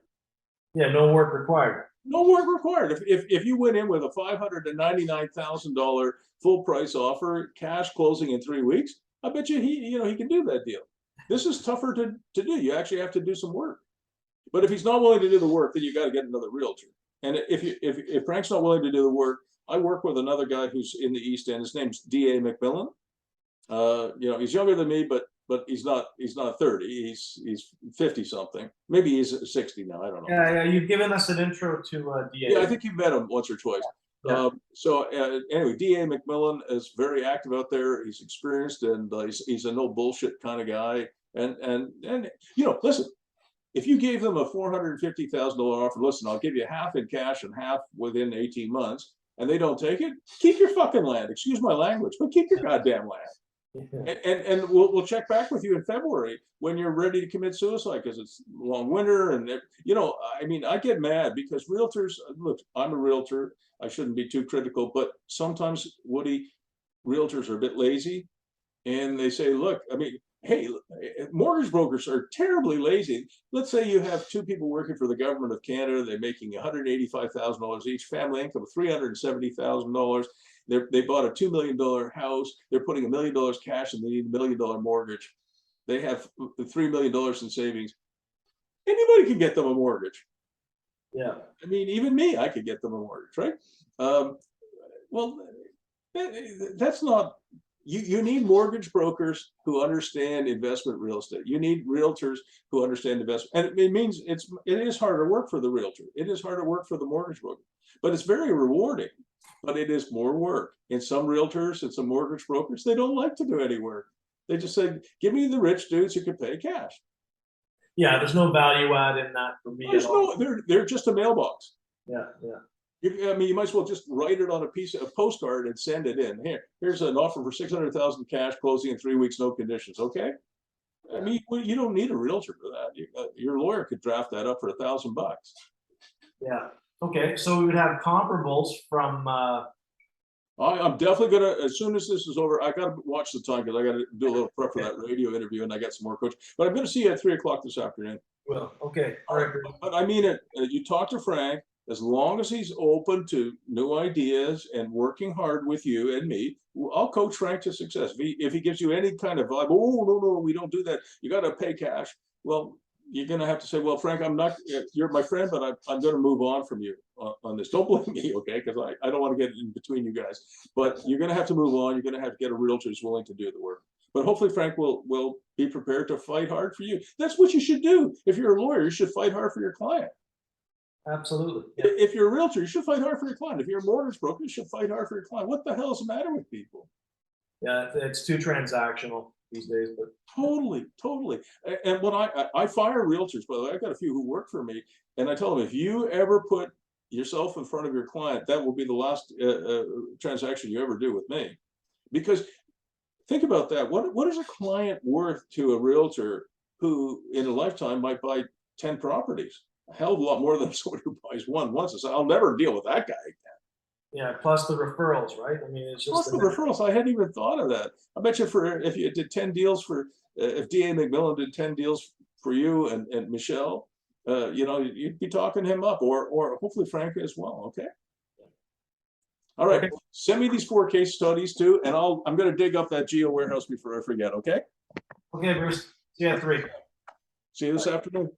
Yeah, no work required. No work required. If you went in with a $599,000 full price offer, cash closing in 3 weeks, I bet you he can do that deal. This is tougher to do. You actually have to do some work. But if he's not willing to do the work, then you got to get another realtor. And if Frank's not willing to do the work, I work with another guy who's in the East End. His name's D.A. McMillan. He's younger than me, but he's not 30. He's 50 something. Maybe he's 60 now. I don't know. Yeah, you've given us an intro to DA. Yeah, I think you've met him once or twice. Yeah. Anyway, D.A. McMillan is very active out there. He's experienced, and he's a no bullshit kind of guy. And listen, if you gave them a $450,000 offer, listen, I'll give you half in cash and half within 18 months, and they don't take it, keep your fucking land. Excuse my language, but keep your goddamn land. And we'll check back with you in February when you're ready to commit suicide, because it's long winter. And I get mad because realtors, look, I'm a realtor, I shouldn't be too critical, but sometimes, Woody, realtors are a bit lazy, and they say, look, hey, mortgage brokers are terribly lazy. Let's say you have two people working for the government of Canada, they're making $185,000 each, family income of $370,000. They bought a $2 million house. They're putting $1 million cash, and they need $1 million mortgage. They have $3 million in savings. Anybody can get them a mortgage. Yeah. Even me, I could get them a mortgage, right? Well, that's not. You need mortgage brokers who understand investment real estate. You need realtors who understand investment, and it means it is harder work for the realtor. It is harder work for the mortgage broker, but it's very rewarding. But it is more work. And some realtors and some mortgage brokers, they don't like to do any work. They just say, give me the rich dudes who can pay cash. Yeah, there's no value add in that for me. They're just a mailbox. Yeah. You might as well just write it on a postcard and send it in. Here's an offer for $600,000 cash, closing in 3 weeks, no conditions. Okay. You don't need a realtor for that. Your lawyer could draft that up for $1,000. Yeah. Okay, so we would have comparables from. I'm definitely gonna, as soon as this is over, I gotta watch the time because I gotta do a little prep for that radio interview, and I got some more coaching. But I'm gonna see you at 3 o'clock this afternoon. Well, okay, all right. But I mean it. You talk to Frank. As long as he's open to new ideas and working hard with you and me, I'll coach Frank to success. If he gives you any kind of vibe, oh no, we don't do that. You got to pay cash. Well, you're going to have to say, well, Frank, I'm not, you're my friend, but I'm going to move on from you on this. Don't blame me, okay? Because I don't want to get in between you guys. But you're going to have to move on. You're going to have to get a realtor who's willing to do the work. But hopefully Frank will be prepared to fight hard for you. That's what you should do. If you're a lawyer, you should fight hard for your client. Absolutely. Yeah. If you're a realtor, you should fight hard for your client. If you're a mortgage broker, you should fight hard for your client. What the hell is the matter with people? Yeah, it's too transactional these days. But totally. And when I fire realtors, by the way, I've got a few who work for me, and I tell them, if you ever put yourself in front of your client, that will be the last transaction you ever do with me. Because think about that. What is a client worth to a realtor who in a lifetime might buy 10 properties? A hell of a lot more than someone who buys one once. So I'll never deal with that guy again. Yeah, plus the referrals, right? It's just plus the referrals. I hadn't even thought of that. I bet you if you did 10 deals for if DA McMillan did 10 deals for you and Michelle, you know, you'd be talking him up, or hopefully Frank as well. Okay. All right. Okay. Send me these 4 case studies too, and I'm going to dig up that Geo warehouse before I forget. Okay. Okay, Bruce. See you at 3. See you this afternoon.